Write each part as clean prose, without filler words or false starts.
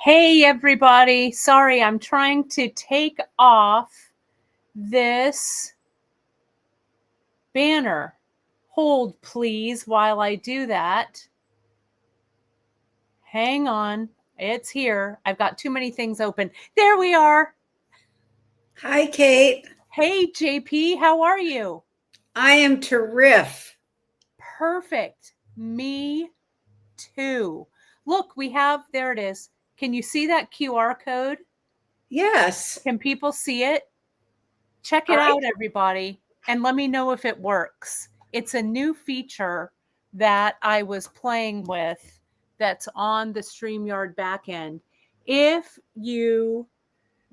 Hey, everybody. Sorry, I'm trying to take off this banner. Hold, please, while I do that. Hang on. It's here. I've got too many things open. There we are. Hi, Kate. Hey, JP. How are you? I am terrific. Perfect. Me too. Look, there it is. Can you see that QR code? Yes. Can people see it? Check it out, everybody, and let me know if it works. It's a new feature that I was playing with that's on the StreamYard backend. If you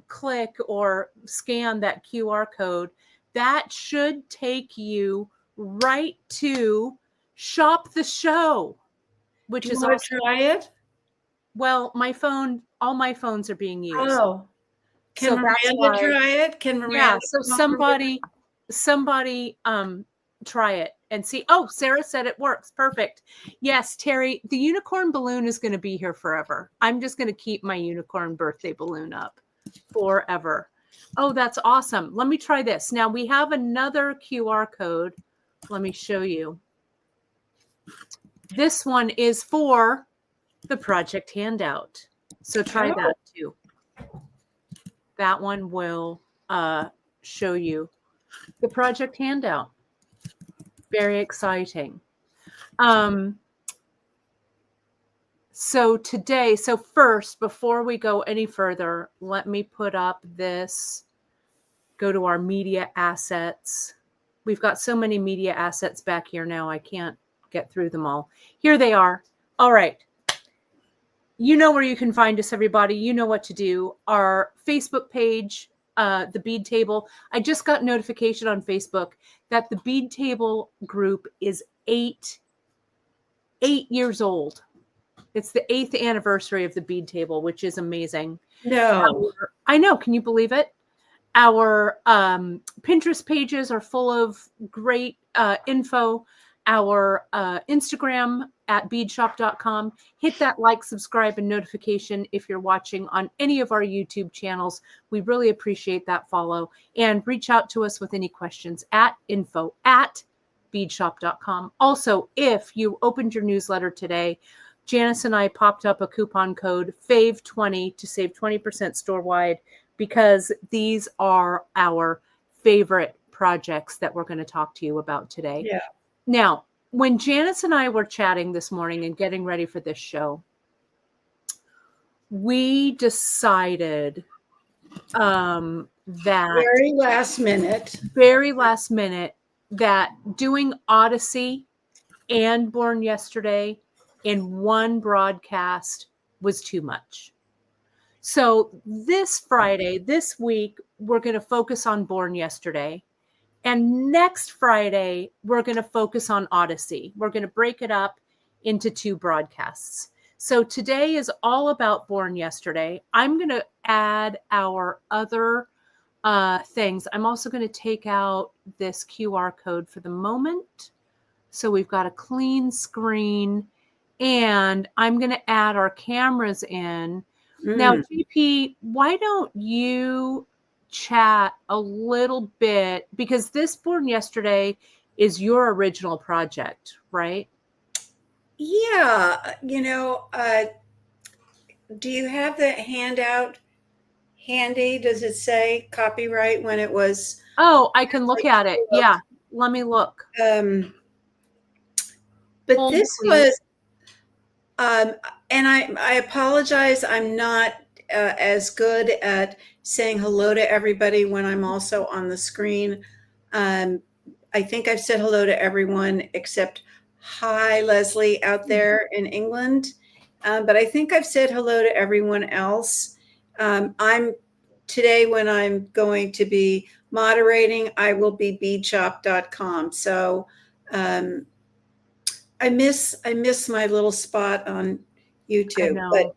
click or scan that QR code, that should take you right to Shop the Show, which is want to try it? Well, all my phones are being used. Oh, can Miranda try it? Can Miranda? Yeah, so somebody try it and see. Oh, Sarah said it works. Perfect. Yes, Terry, the unicorn balloon is going to be here forever. I'm just going to keep my unicorn birthday balloon up forever. Oh, that's awesome. Let me try this. Now we have another QR code. Let me show you. This one is for the project handout. So try that too. That one will show you the project handout. Very exciting. So first, before we go any further, let me put up this, go to our media assets. We've got so many media assets back here now, I can't get through them all. Here they are. All right. You know where you can find us, everybody. You know what to do. Our Facebook page, the Bead Table. I just got notification on Facebook that the Bead Table group is 8 years old. It's the 8th anniversary of the Bead Table, which is amazing. No. I know. Can you believe it? Our Pinterest pages are full of great info. Our Instagram at beadshop.com. Hit that like, subscribe, and notification if you're watching on any of our YouTube channels. We really appreciate that follow. And reach out to us with any questions at info@beadshop.com. Also, if you opened your newsletter today, Janice and I popped up a coupon code FAVE20 to save 20% store-wide, because these are our favorite projects that we're going to talk to you about today. Yeah. Now, when Janice and I were chatting this morning and getting ready for this show, we decided that very last minute that doing Odyssey and Born Yesterday in one broadcast was too much. So this week, we're going to focus on Born Yesterday. And next Friday, we're going to focus on Odyssey. We're going to break it up into 2 broadcasts. So today is all about Born Yesterday. I'm going to add our other things. I'm also going to take out this QR code for the moment. So we've got a clean screen. And I'm going to add our cameras in. Now, GP, why don't you chat a little bit, because this Born Yesterday is your original project, right? Yeah. Do you have the handout handy? Does it say copyright when it was? Oh, I can look at it. Yeah. Let me look. But this was, and I apologize. I'm not as good at saying hello to everybody when I'm also on the screen. I think I've said hello to everyone except hi, Leslie, out there in England. But I think I've said hello to everyone else. Today, when I'm going to be moderating, I will be beadshop.com. So I miss my little spot on YouTube. But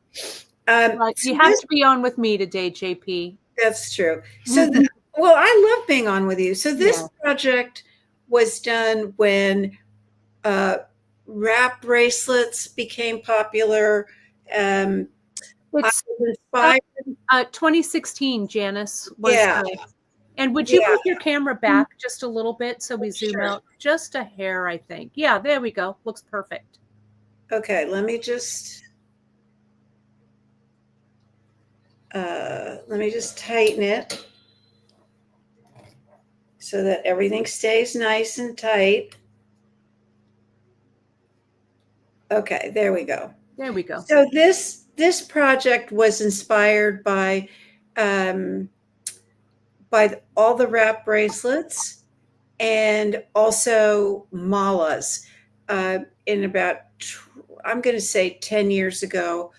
you have to be on with me today, JP. That's true. So, I love being on with you. So this project was done when wrap bracelets became popular. I It's was inspired. 2016, Janice was Yeah, and would you yeah. move your camera back just a little bit so we zoom Sure. out just a hair, I think. Yeah, there we go. Looks perfect. Okay, let me just tighten it so that everything stays nice and tight. Okay, there we go. There we go. So this project was inspired by all the wrap bracelets and also malas. In about, I'm going to say 10 years ago,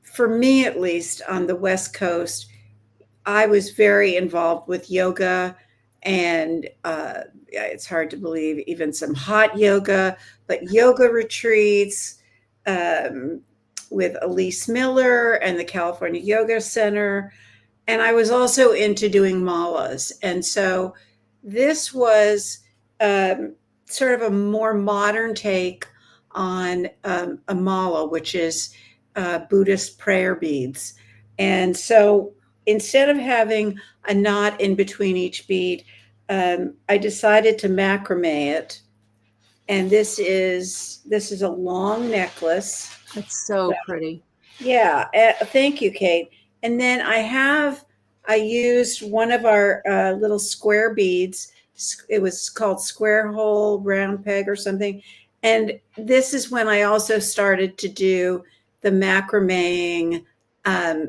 for me at least on the West Coast, I was very involved with yoga and it's hard to believe, even some hot yoga, but yoga retreats um, with Elise Miller and the California Yoga Center. And I was also into doing malas. And so this was sort of a more modern take on a mala, which is Buddhist prayer beads. And so instead of having a knot in between each bead, I decided to macrame it. And this is a long necklace. It's so pretty. Yeah, thank you, Kate. And then I used one of our little square beads. It was called square hole round peg or something. And this is when I also started to do the macrameing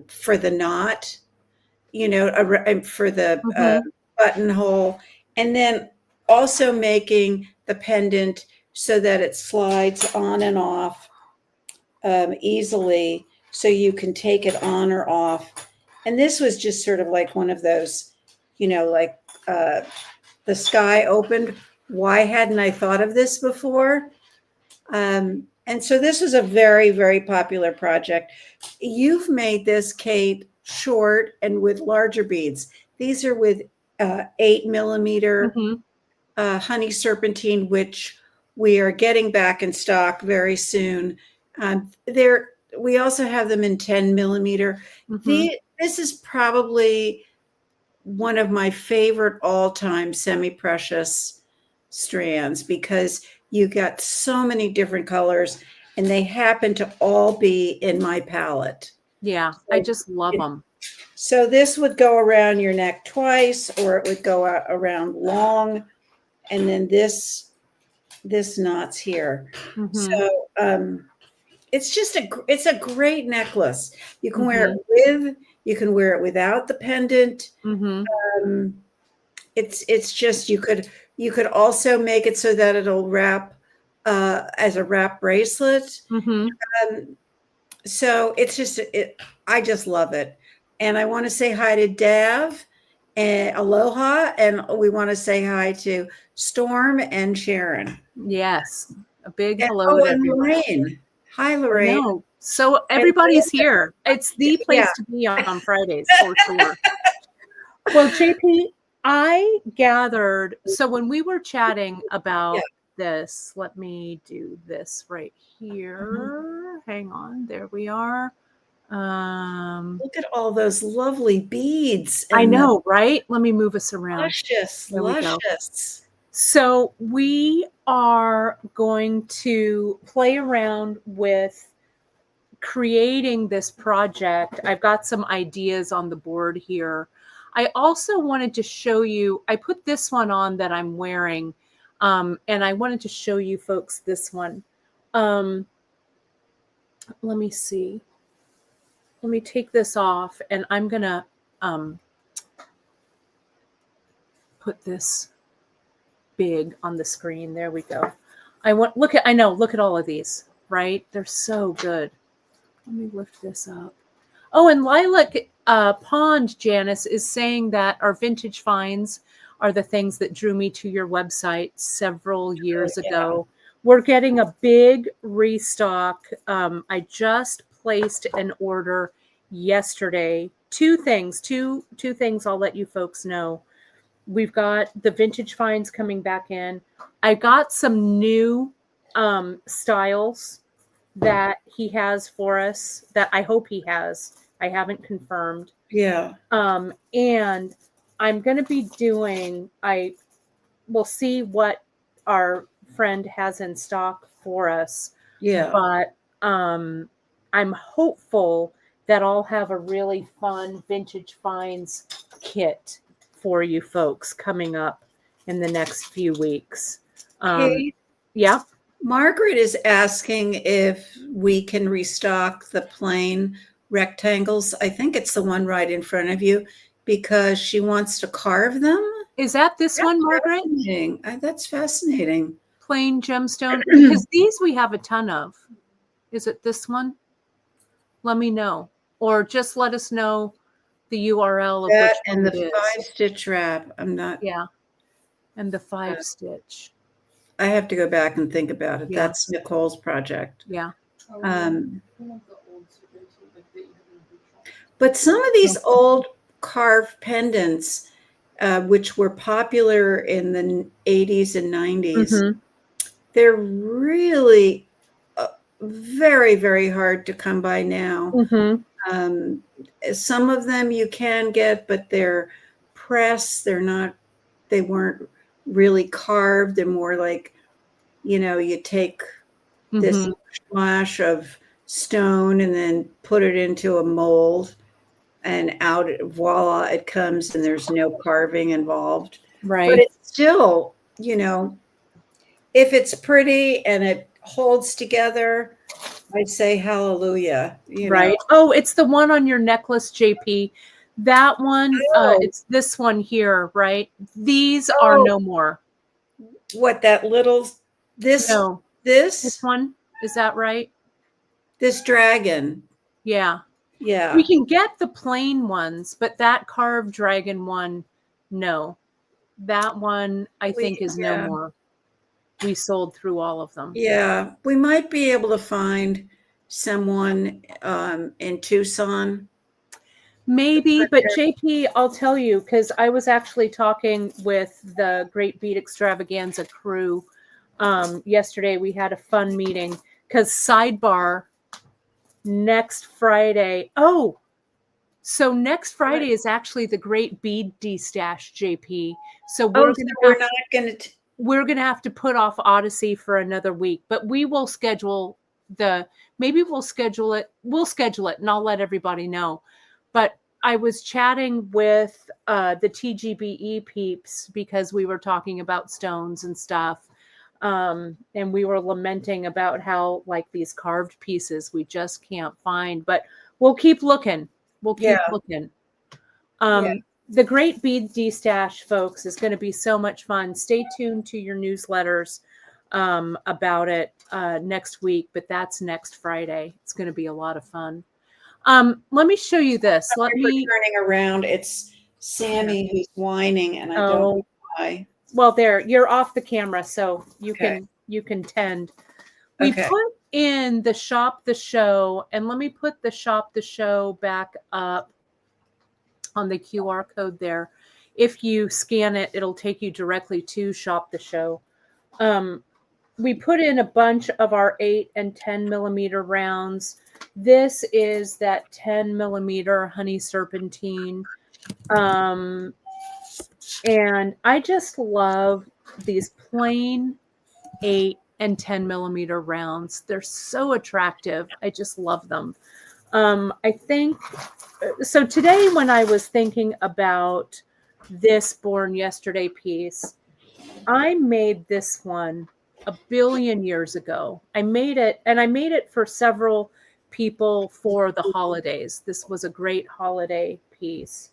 for the knot, for the buttonhole, and then also making the pendant so that it slides on and off easily, so you can take it on or off. And this was just sort of like one of those, like the sky opened. Why hadn't I thought of this before? And so this was a very, very popular project. You've made this, Kate, short and with larger beads. These are with 8 millimeter honey serpentine, which we are getting back in stock very soon. We also have them in 10 millimeter. This is probably one of my favorite all-time semi-precious strands because you got so many different colors and they happen to all be in my palette. Yeah, I just love them. So this would go around your neck twice, or it would go around long, and then this knot's here. So it's a great necklace. You can wear it with, you can wear it without the pendant. It's just, you could also make it so that it'll wrap as a wrap bracelet. So it's just, I just love it. And I want to say hi to Dav and Aloha, and we want to say hi to Storm and Sharon. Yes, a big hello to everyone. Lorraine. Hi, Lorraine. No, so everybody's here. It's the place to be on Fridays for sure. Well, JP, I gathered, so when we were chatting about this, let me do this right here. Hang on, there we are. Look at all those lovely beads. I know, right? Let me move us around. Luscious. So we are going to play around with creating this project. I've got some ideas on the board here. I also wanted to show you, I put this one on that I'm wearing, and I wanted to show you folks this one. Let me see. Let me take this off, and I'm going to put this big on the screen. There we go. Look at all of these, right? They're so good. Let me lift this up. Oh, and Lilac Pond, Janice, is saying that our vintage finds are the things that drew me to your website several years ago. We're getting a big restock. I just placed an order yesterday. Two things I'll let you folks know. We've got the vintage finds coming back in. I got some new styles that he has for us, that I hope he has. I haven't confirmed. Yeah. And I'm going to be doing, we'll see what our friend has in stock for us. Yeah. But I'm hopeful that I'll have a really fun vintage finds kit for you folks coming up in the next few weeks. Kate, Yeah. Margaret is asking if we can restock the plain rectangles. I think it's the one right in front of you because she wants to carve them. Is that this one, Margaret? Fascinating. That's fascinating. Plain gemstone? Because these we have a ton of. Is it this one? Let me know. Or just let us know the URL of That which and one the it is. 5-stitch wrap. I'm not. Yeah. And the 5-stitch. I have to go back and think about it. Yeah. That's Nicole's project. Yeah. But some of these old carved pendants, which were popular in the 80s and 90s, Mhm. they're really very, very hard to come by now. Mhm. Some of them you can get, but they're pressed. They weren't really carved. They're more like, you take this Mhm. smash of stone and then put it into a mold and out, voila, it comes, and there's no carving involved. But Right. it's still, if it's pretty and it holds together, I'd say hallelujah. Right. Oh, it's the one on your necklace, JP. That one, Oh, it's this one here, right? These are no more. what, that little, No. This this one, is that right? this dragon? Yeah. Yeah. We can get the plain ones, but that carved dragon one, no. That one, I think, is no more. We sold through all of them. Yeah, we might be able to find someone in Tucson. Maybe, but JP, I'll tell you, because I was actually talking with the Great Beat Extravaganza crew yesterday. We had a fun meeting because sidebar next Friday. Oh, so next Friday is actually the Great Bead Destash, JP. So we're gonna have to put off Odyssey for another week, but we will schedule maybe we'll schedule it. We'll schedule it, and I'll let everybody know. But I was chatting with the TGBE peeps because we were talking about stones and stuff. And we were lamenting about how, like, these carved pieces we just can't find, but we'll keep looking. We'll keep looking. The Great Bead Destash, folks, is going to be so much fun. Stay tuned to your newsletters about it next week, but that's next Friday. It's going to be a lot of fun. Let me show you this. Turning around. It's Sammy who's whining, and I don't know why. Well, there, you're off the camera, so you can tend. We put in the shop the show, and let me put the shop the show back up on the QR code there. If you scan it, it'll take you directly to shop the show. We put in a bunch of our 8 and 10 millimeter rounds. This is that 10 millimeter honey serpentine. And I just love these plain 8 and 10 millimeter rounds. They're so attractive. I just love them. I think so. Today, when I was thinking about this Born Yesterday piece, I made this one a billion years ago. I made it for several people for the holidays. This was a great holiday piece.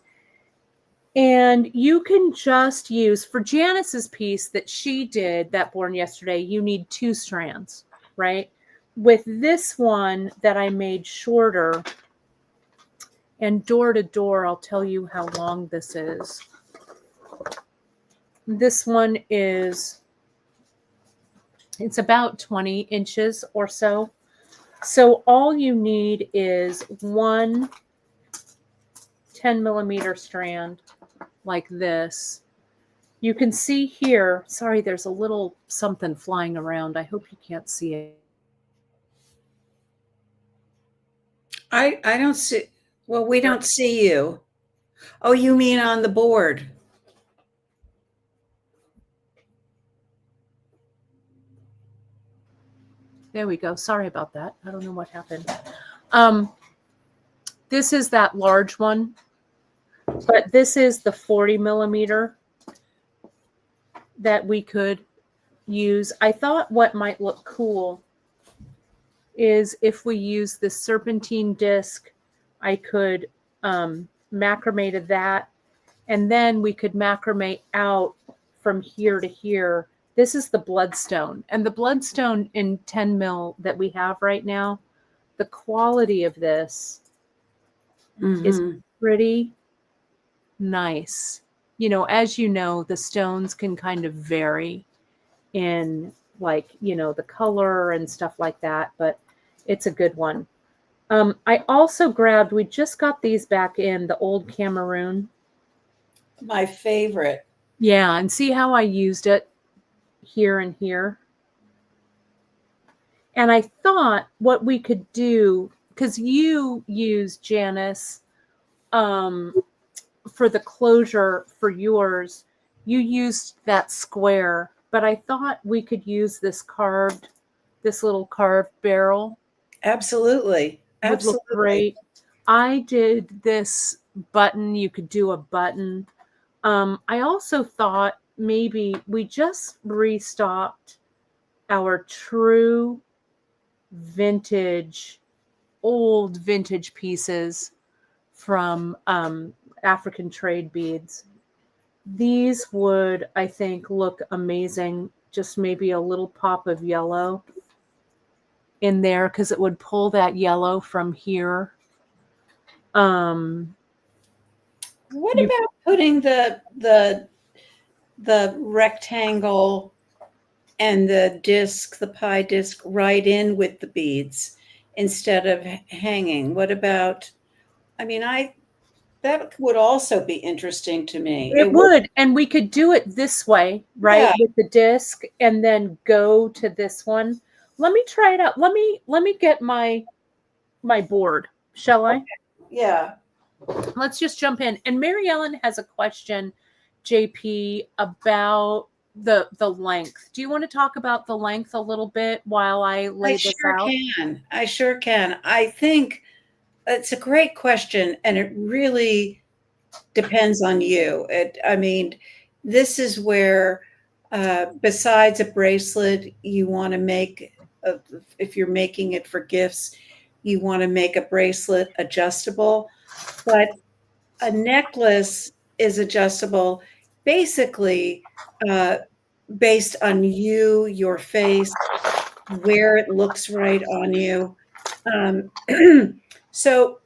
And you can just use, for Janice's piece that she did, that Born Yesterday, you need 2 strands, right? With this one that I made shorter, and door to door, I'll tell you how long this is. This one is, it's about 20 inches or so. So all you need is one 10 millimeter strand like this. You can see here, sorry, there's a little something flying around. I hope you can't see it. I don't see. Well, we don't see you. Oh, you mean on the board? There we go. Sorry about that. I don't know what happened. This is that large one, but this is the 40 millimeter that we could use. I thought what might look cool is if we use the serpentine disc, I could macrame to that, and then we could macrame out from here to here. This is the bloodstone, and the bloodstone in 10 mil that we have right now, the quality of this is pretty nice. You know, as you know, the stones can kind of vary in, like, you know, the color and stuff like that, but it's a good one. I also grabbed, we just got these back in, the old Cameroon. My favorite. Yeah, and see how I used it here and here? And I thought what we could do, because you used, Janice, for the closure for yours, you used that square, but I thought we could use this little carved barrel. Absolutely. Would look great. I did this button. You could do a button. I also thought maybe we just restocked our true vintage, old vintage pieces from African trade beads. These would, I think, look amazing. Just maybe a little pop of yellow in there because it would pull that yellow from here. What about putting the rectangle and the disc, the pie disc, right in with the beads instead of hanging? What about? I mean, that would also be interesting to me. It would, and we could do it this way, right? Yeah. With the disc, and then go to this one. Let me try it out. Let me get my board. Shall I? Okay. Yeah. Let's just jump in. And Mary Ellen has a question, JP, about the length. Do you want to talk about the length a little bit while I lay this out? I sure can. I think it's a great question, and it really depends on you. I mean, this is where, besides a bracelet, you want to make, if you're making it for gifts, you want to make a bracelet adjustable. But a necklace is adjustable basically based on you, your face, where it looks right on you. So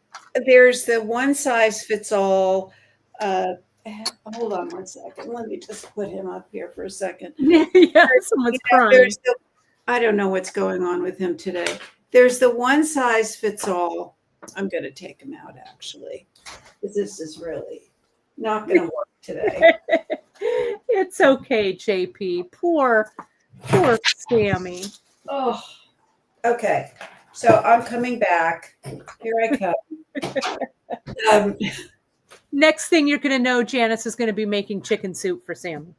there's the one size fits all. Hold on one second. Let me just put him up here for a second. Yeah, someone's crying. I don't know what's going on with him today. There's the one size fits all. I'm going to take him out, actually, because this is really not going to work today. It's okay, JP. Poor Sammy. Oh, okay. So I'm coming back. Here I come. Next thing you're going to know, Janice is going to be making chicken soup for Sammy.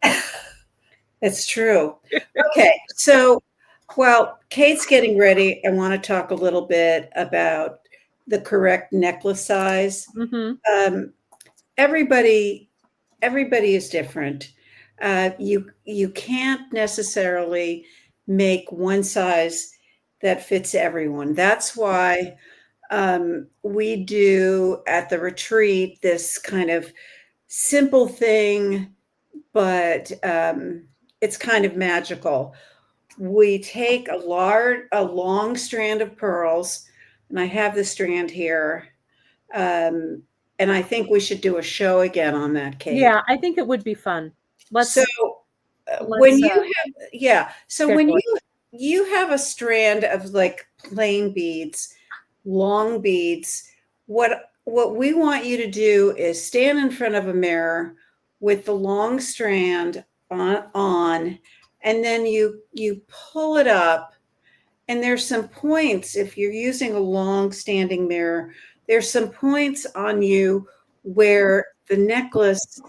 It's true. Okay. So while Kate's getting ready, I want to talk a little bit about the correct necklace size. Mm-hmm. Everybody is different. You can't necessarily make one size that fits everyone. That's why we do at the retreat this kind of simple thing, but it's kind of magical. We take a long strand of pearls, and I have the strand here. And I think we should do a show again on that, Kate. Yeah, I think it would be fun. When you have a strand of like plain beads, long beads, what we want you to do is stand in front of a mirror with the long strand on, and then you pull it up, And there's some points, if you're using a long standing mirror, there's some points on you where the necklace,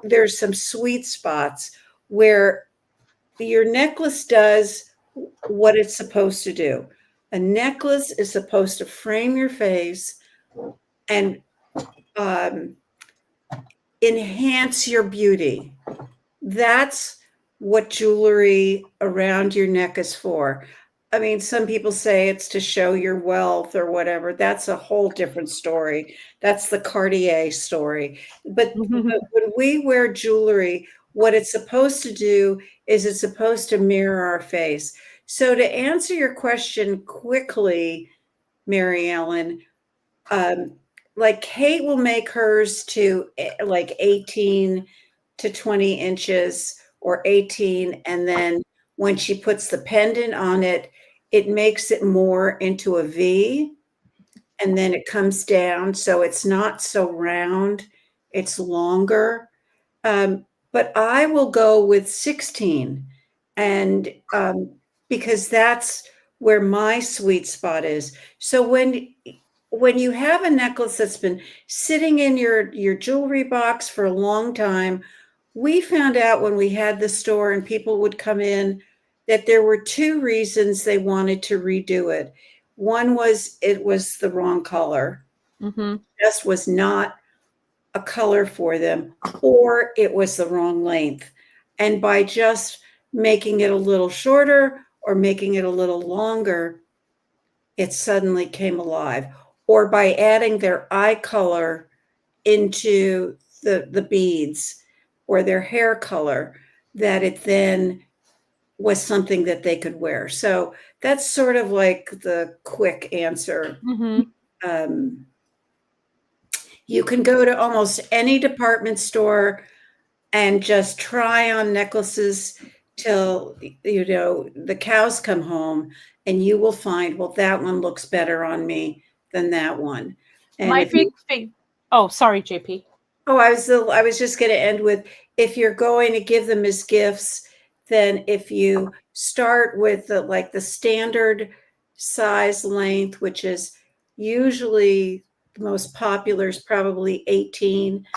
there's some sweet spots where your necklace does what it's supposed to do. A necklace is supposed to frame your face and enhance your beauty. That's what jewelry around your neck is for. I mean, some people say it's to show your wealth or whatever. That's a whole different story. That's the Cartier story. But when we wear jewelry, what it's supposed to do is it's supposed to mirror our face. So to answer your question quickly, Mary Ellen, like Kate will make hers to like 18 to 20 inches or 18. And then when she puts the pendant on it, it makes it more into a V. And then it comes down. So it's not so round, it's longer. But I will go with 16. And because that's where my sweet spot is. So when you have a necklace that's been sitting in your jewelry box for a long time, we found out when we had the store and people would come in that there were two reasons they wanted to redo it. One was it was the wrong color. Just was not a color for them, or it was the wrong length. And by just making it a little shorter or making it a little longer, it suddenly came alive. Or by adding their eye color into the beads or their hair color, that it then was something that they could wear. So that's sort of like the quick answer. You can go to almost any department store and just try on necklaces till the cows come home, and you will find, well, that one looks better on me than that one. And my big thing. Oh, sorry, JP. Oh, I was just going to end with, if you're going to give them as gifts, then if you start with the standard size length, which is usually the most popular is probably 18,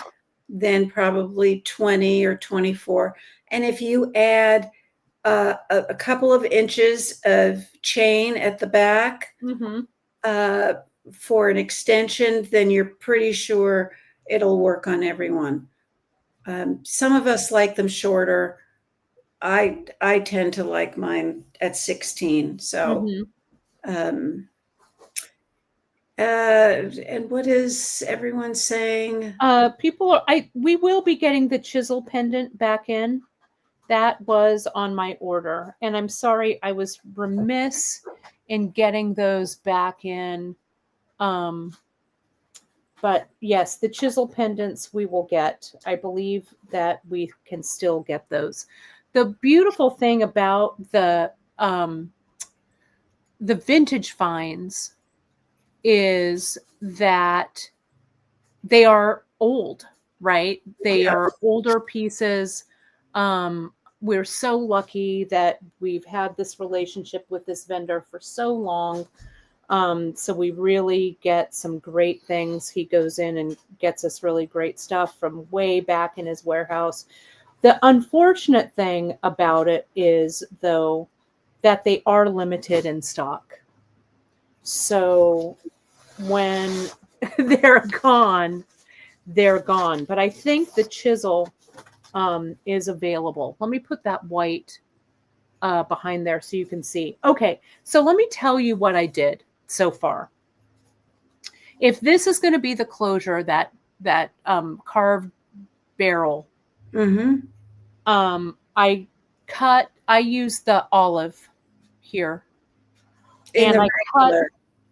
then probably 20 or 24. And if you add a couple of inches of chain at the back for an extension, then you're pretty sure it'll work on everyone. Some of us like them shorter. I tend to like mine at 16. So, and what is everyone saying? We will be getting the chisel pendant back in. That was on my order, and I'm sorry I was remiss in getting those back in. But yes, the chisel pendants we will get. I believe that we can still get those. The beautiful thing about the vintage finds is that they are old, right? They are older pieces. We're so lucky that we've had this relationship with this vendor for so long. So we really get some great things. He goes in and gets us really great stuff from way back in his warehouse. The unfortunate thing about it is, though, that they are limited in stock. So when they're gone, they're gone. But I think the chisel is available. Let me put that white behind there so you can see. Okay, so let me tell you what I did so far. If this is going to be the closure, that carved barrel, I used the olive here, and I cut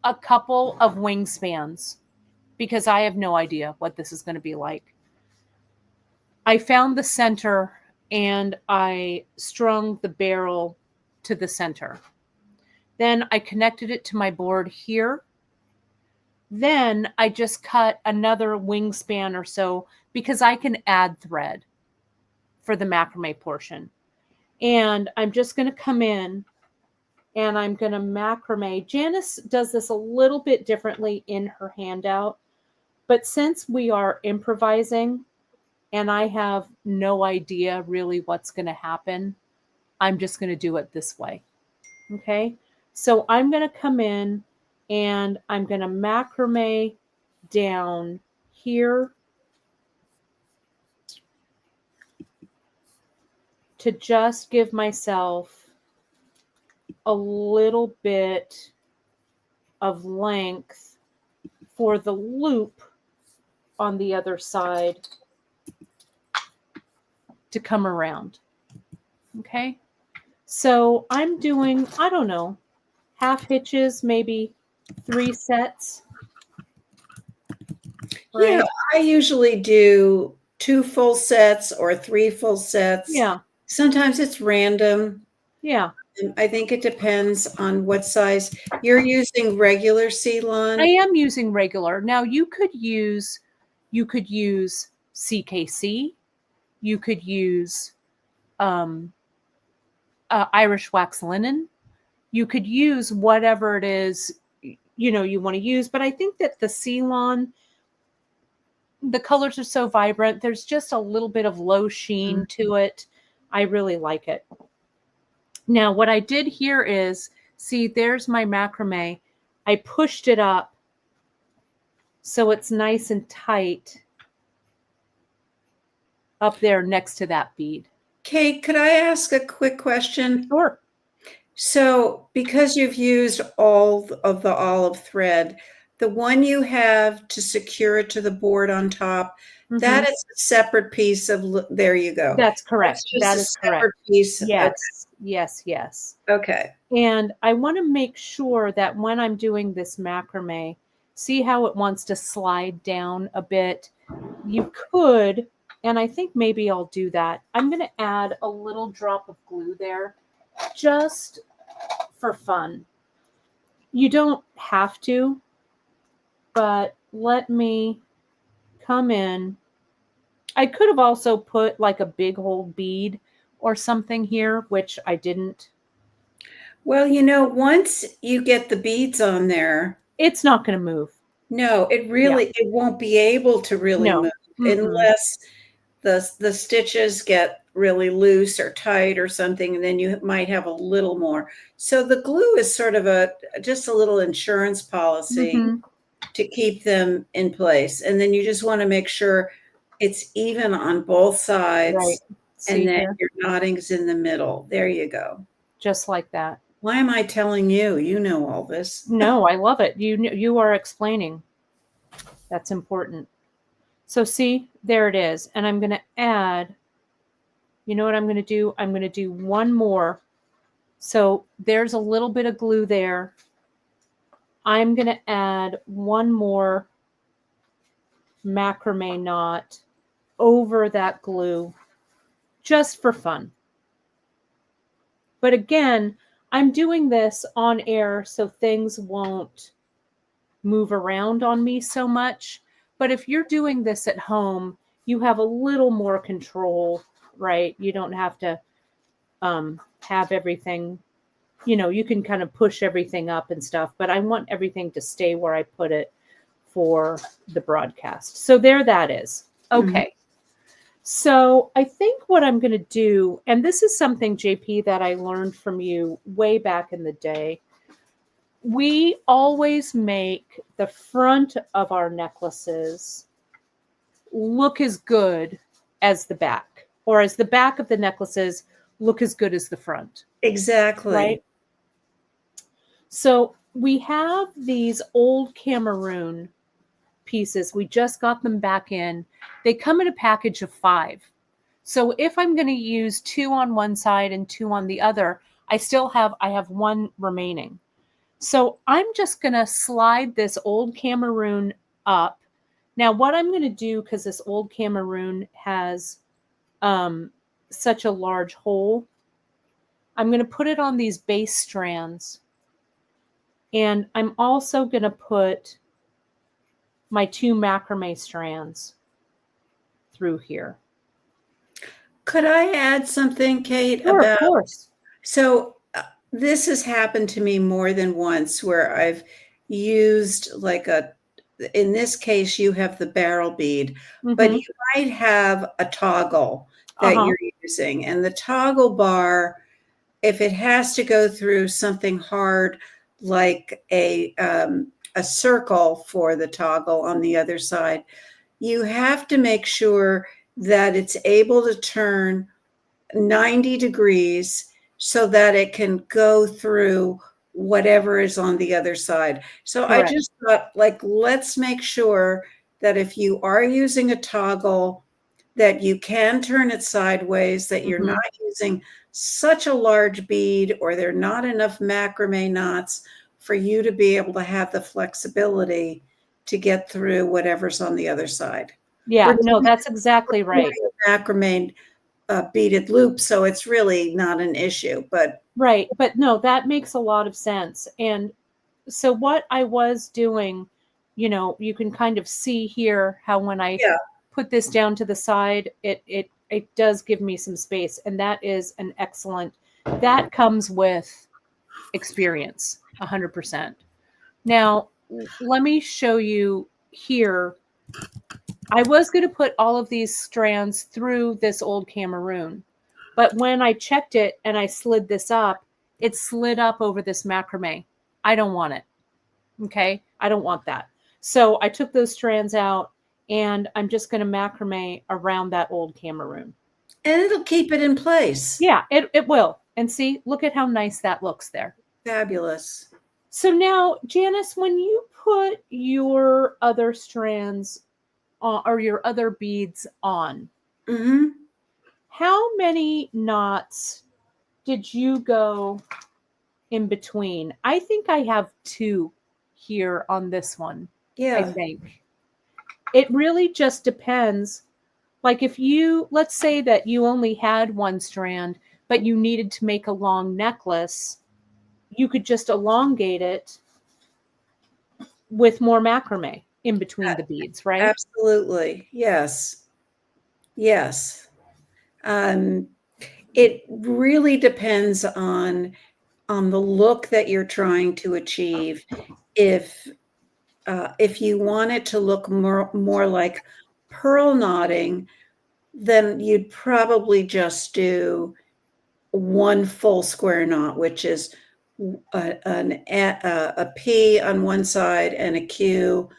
a couple of wingspans because I have no idea what this is going to be like. I found the center and I strung the barrel to the center. Then I connected it to my board here. Then I just cut another wingspan or so because I can add thread for the macrame portion. And I'm just going to come in and I'm going to macrame. Janice does this a little bit differently in her handout, but since we are improvising and I have no idea really what's going to happen, I'm just going to do it this way. Okay. So I'm going to come in and I'm going to macrame down here to just give myself a little bit of length for the loop on the other side to come around. Okay. So I'm doing, I don't know, half hitches, maybe 3 sets. Right? Yeah, I usually do 2 full sets or 3 full sets. Yeah. Sometimes it's random. Yeah. I think it depends on what size. You're using regular I C-Lawn? am using regular. Now you could use CKC. You could use Irish wax linen. You could use whatever it is you want to use, but I think that the C-Lawn, the colors are so vibrant. There's just a little bit of low sheen to it. I really like it. Now, what I did here is, see, there's my macrame. I pushed it up so it's nice and tight up there next to that bead. Kate, could I ask a quick question? Sure. So, because you've used all of the olive thread, the one you have to secure it to the board on top, that is a separate piece of, there you go. That's correct. That is correct. Piece. Yes, yes, yes. Okay. And I want to make sure that when I'm doing this macrame, see how it wants to slide down a bit? You could, and I think maybe I'll do that. I'm going to add a little drop of glue there just for fun. You don't have to, but let me come in. I could have also put like a big old bead or something here, which I didn't. Well, once you get the beads on there, it's not going to move. No, it won't be able to really move unless the stitches get really loose or tight or something, and then you might have a little more. So the glue is sort of just a little insurance policy to keep them in place. And then you just want to make sure it's even on both sides. Right. And then your knotting's in the middle. There you go. Just like that. Why am I telling you? You know all this. No, I love it. You are explaining. That's important. So see, there it is. And I'm going to add, you know what I'm going to do? I'm going to do one more. So there's a little bit of glue there. I'm going to add one more macrame knot over that glue just for fun. But again, I'm doing this on air so things won't move around on me so much. But if you're doing this at home, you have a little more control, right? You don't have to have everything, you can kind of push everything up and stuff, but I want everything to stay where I put it for the broadcast. So there that is. Okay. So I think what I'm going to do, and this is something, JP, that I learned from you way back in the day. We always make the front of our necklaces look as good as the back, or as the back of the necklaces look as good as the front. Exactly. Right? So we have these old Cameroon pieces. We just got them back in. They come in a package of 5. So if I'm going to use 2 on one side and 2 on the other, I have 1 remaining. So I'm just going to slide this old Cameroon up. Now what I'm going to do, because this old Cameroon has such a large hole, I'm going to put it on these base strands. And I'm also going to put my 2 macrame strands through here. Could I add something, Kate? Sure, of course. So This has happened to me more than once where I've used like in this case, you have the barrel bead, but Mm-hmm. you might have a toggle that Uh-huh. you're using. And the toggle bar, if it has to go through something hard like a circle for the toggle on the other side, you have to make sure that it's able to turn 90 degrees so that it can go through whatever is on the other side. So I Correct. just thought, like, let's make sure that if you are using a toggle, that you can turn it sideways, that you're Mm-hmm. not using such a large bead or there are not enough macrame knots for you to be able to have the flexibility to get through whatever's on the other side. Yeah, We're no, doing, that's we're exactly right. doing macrame beaded loop, so it's really not an issue. But Right. But no, that makes a lot of sense. And so what I was doing, you can kind of see here how when I yeah, put this down to the side, it does give me some space, and that is an excellent. That comes with experience, 100%. Now, let me show you here. I was going to put all of these strands through this old Cameroon, but when I checked it and I slid this up, it slid up over this macrame. I don't want it. Okay. I don't want that. So I took those strands out and I'm just going to macrame around that old Cameroon. and it'll keep it in place. Yeah, it will. And see, look at how nice that looks there. Fabulous. So now, Janice, when you put your other strands on, or your other beads on, Hmm. how many knots did you go in between? I think I have two here on this one. I Yeah. think it really just depends. Like if you, let's say that you only had one strand, but you needed to make a long necklace, you could just elongate it with more macrame in between the beads, right? Absolutely. Yes. Yes. Um, it really depends on the look that you're trying to achieve. If if you want it to look more like pearl knotting, then you'd probably just do one full square knot, which is a P on one side and a Q,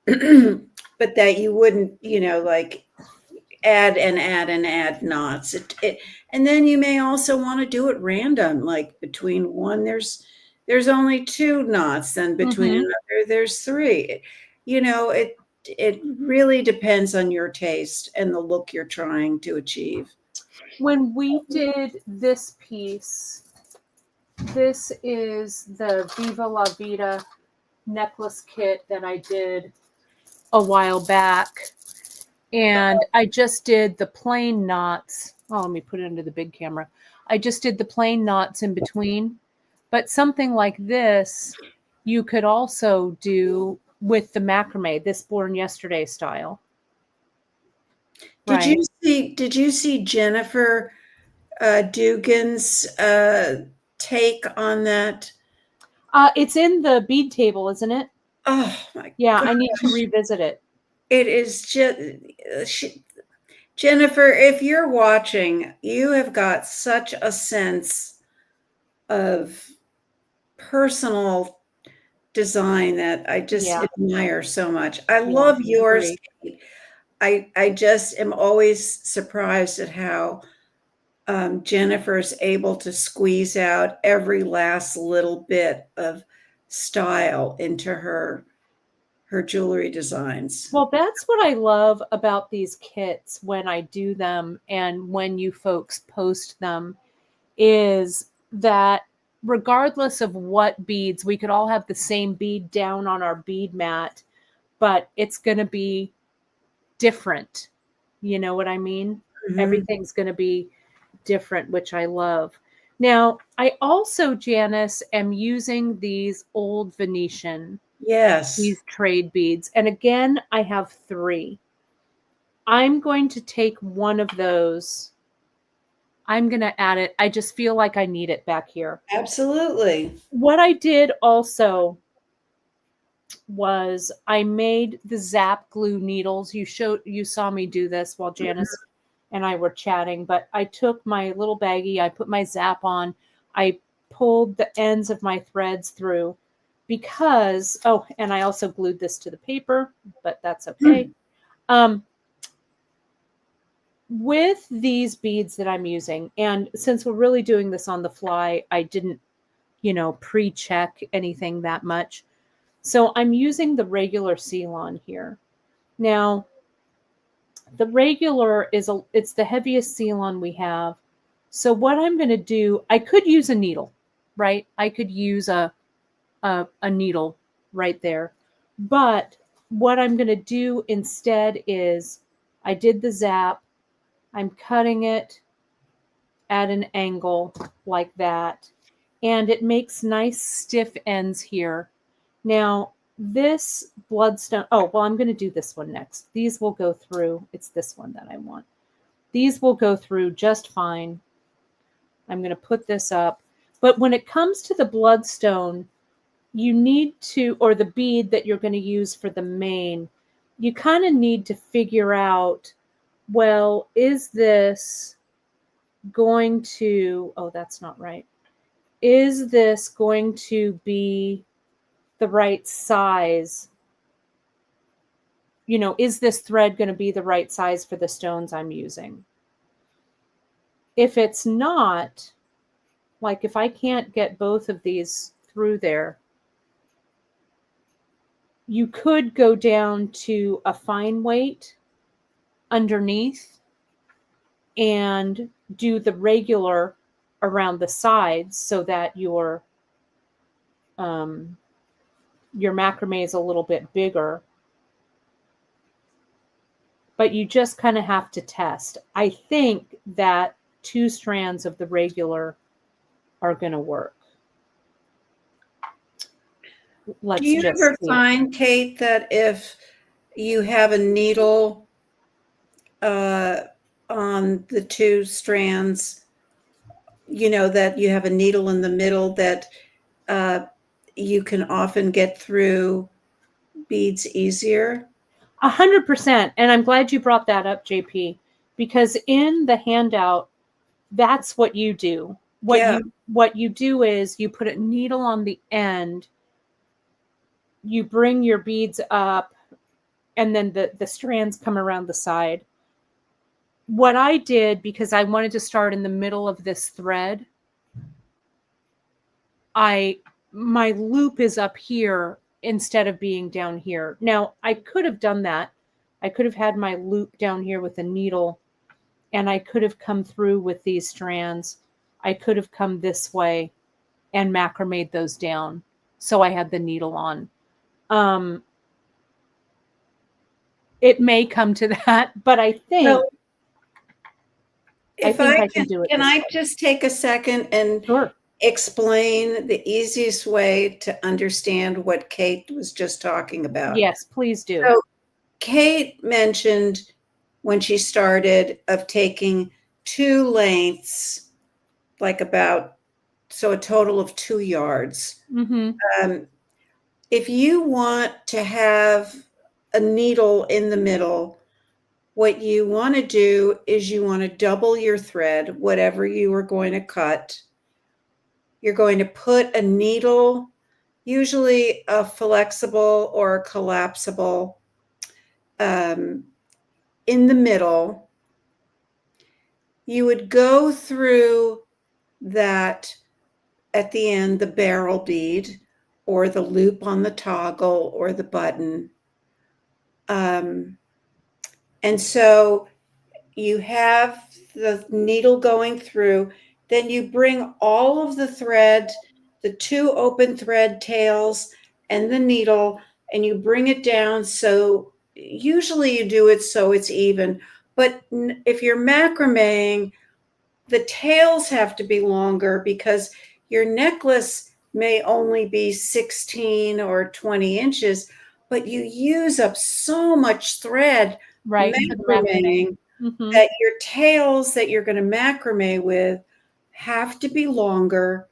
but that you wouldn't, like add and add and add knots. And then you may also want to do it random, like between one, there's only two knots, then between Mm-hmm. another, there's three. It really depends on your taste and the look you're trying to achieve. When we did this piece, this is the Viva La Vida necklace kit that I did a while back. And I just did the plain knots. Oh, let me put it into the big camera. I just did the plain knots in between. But something like this, you could also do with the macrame, this Born Yesterday style, Did you right? see Jennifer Dugan's take on that? It's in the bead table, isn't it? Oh my Yeah, God. I need to revisit it. It is just, Jennifer, if you're watching, you have got such a sense of personal design that I just Yeah, admire so much. I yeah, love yours. agree. I just am always surprised at how Jennifer's able to squeeze out every last little bit of style into her jewelry designs. Well, that's what I love about these kits when I do them and when you folks post them is that regardless of what beads, we could all have the same bead down on our bead mat, but it's going to be different. You know what I mean? Mhm. Everything's going to be different, which I love. Now, I also, Janice, am using these old Venetian, Yes. these trade beads. And again, I have three. I'm going to take one of those I'm going to add it. I just feel like I need it back here. Absolutely. What I did also was I made the Zap glue needles. You saw me do this while Janice and I were chatting, but I took my little baggie, I put my Zap on, I pulled the ends of my threads through because and I also glued this to the paper, but that's okay. With these beads that I'm using, and since we're really doing this on the fly, I didn't, pre-check anything that much. So I'm using the regular Ceylon here. Now, the regular it's the heaviest Ceylon we have. So what I'm going to do, I could use a needle, right? I could use a needle right there. But what I'm going to do instead is I did the Zap. I'm cutting it at an angle like that. And it makes nice stiff ends here. Now, this bloodstone, I'm going to do this one next. These will go through. It's this one that I want. These will go through just fine. I'm going to put this up. But when it comes to the bloodstone, you need to, or the bead that you're going to use for the main, you kind of need to figure out, well, is this going to, that's not right. Is this going to be the right size? Is this thread going to be the right size for the stones I'm using? If it's not, like if I can't get both of these through there, you could go down to a fine weight underneath and do the regular around the sides so that your macrame is a little bit bigger. But you just kind of have to test. I think that 2 strands of the regular are going to work. Do you ever find, Kate, that if you have a needle on the 2 strands, that you have a needle in the middle, that you can often get through beads easier? 100%. And I'm glad you brought that up, JP, because in the handout, that's what you do. What you do is you put a needle on the end, you bring your beads up, and then the strands come around the side. What I did, because I wanted to start in the middle of this thread, my loop is up here instead of being down here. Now, I could have done that. I could have had my loop down here with a needle, and I could have come through with these strands. I could have come this way and macrameed those down. So I had the needle on. It may come to that, but I think I can do it. Can I just take a second and explain the easiest way to understand what Kate was just talking about? Yes, please do. So Kate mentioned when she started of taking 2 lengths, like so a total of 2 yards. Mm-hmm. If you want to have a needle in the middle, what you want to do is you want to double your thread, whatever you are going to cut. You're going to put a needle, usually a flexible or a collapsible, in the middle. You would go through that at the end, the barrel bead or the loop on the toggle or the button. And so you have the needle going through, then you bring all of the thread, the 2 open thread tails and the needle, and you bring it down. So usually you do it so it's even, but if you're macrameing, the tails have to be longer because your necklace may only be 16 or 20 inches, but you use up so much thread macrameing Mm-hmm. that your tails that you're going to macrame with have to be longer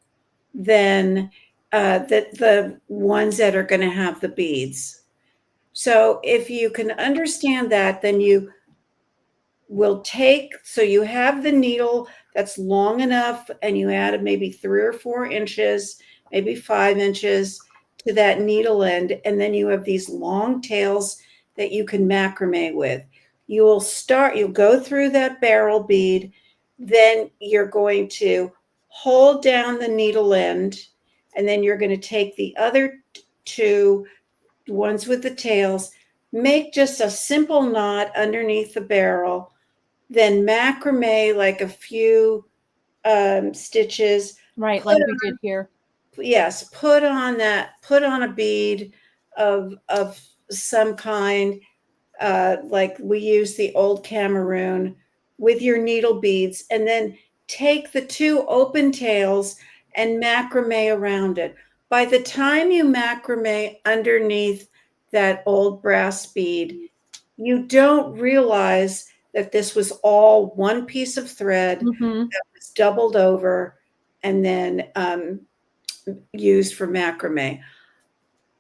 than the ones that are going to have the beads. So if you can understand that, then you will take, so you have the needle that's long enough and you add maybe 3 or 4 inches, maybe 5 inches to that needle end. And then you have these long tails that you can macrame with. You'll go through that barrel bead, then you're going to hold down the needle end, and then you're going to take the other two, ones with the tails, make just a simple knot underneath the barrel, then macrame like a few stitches. Right, Put like we did here. Yes, put on a bead of some kind, like we use the old Cameroon with your needle beads, and then take the 2 open tails and macrame around it. By the time you macrame underneath that old brass bead, you don't realize that this was all one piece of thread Mm-hmm. that was doubled over and then used for macrame.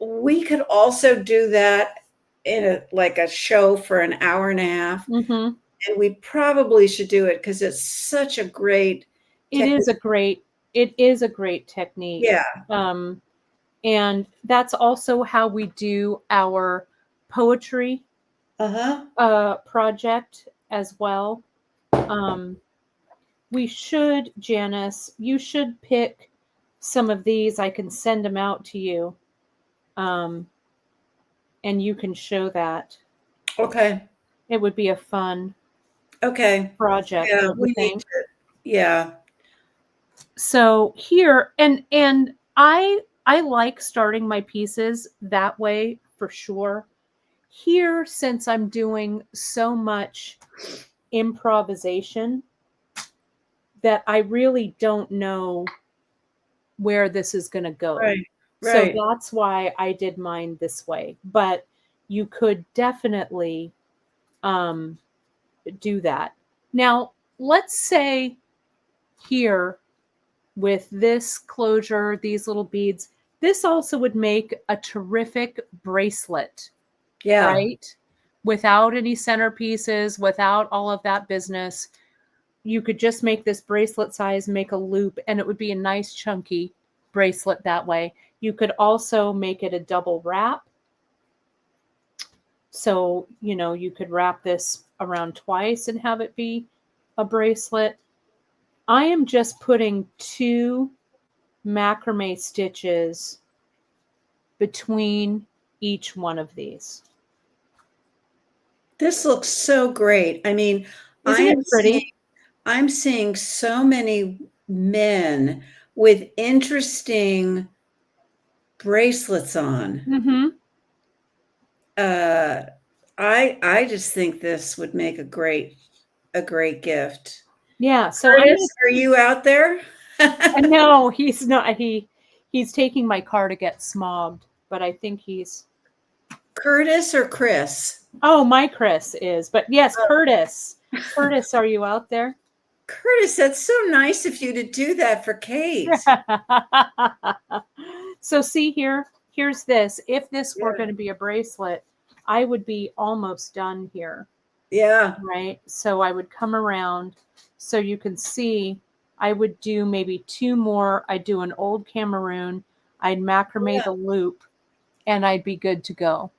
We could also do that in a show for an hour and a half, Mm-hmm. and we probably should do it because it's such a great It technique. is a great technique. Yeah. And that's also how we do our poetry project as well. Um, we should, Janice, you should pick some of these. I can send them out to you. And you can show that. Okay. It would be a fun project, Yeah, don't you we need think? to. Yeah. So here, and I like starting my pieces that way for sure. Here, since I'm doing so much improvisation that I really don't know where this is going to go. Right. So Right. that's why I did mine this way. But you could definitely do that. Now, let's say here with this closure, these little beads, this also would make a terrific bracelet, Yeah. right? Without any centerpieces, without all of that business. You could just make this bracelet size, make a loop, and it would be a nice chunky bracelet that way. You could also make it a double wrap. So, you could wrap this around twice and have it be a bracelet. I am just putting 2 macrame stitches between each one of these. This looks so great. I mean, Isn't it pretty? I'm seeing so many men with interesting bracelets on. Mm-hmm. I just think this would make a great gift. Yeah. So I'm Curtis, are you out there? no, he's not. He's taking my car to get smogged, but I think he's. Curtis or Chris? Oh, my Chris is, but yes, Curtis. Curtis, are you out there? Curtis, that's so nice of you to do that for Kate. So see here, here's this. If this were going to be a bracelet, I would be almost done here. Yeah. Right. So I would come around so you can see I would do maybe 2 more. I'd do an old Cameroon. I'd macrame the loop and I'd be good to go.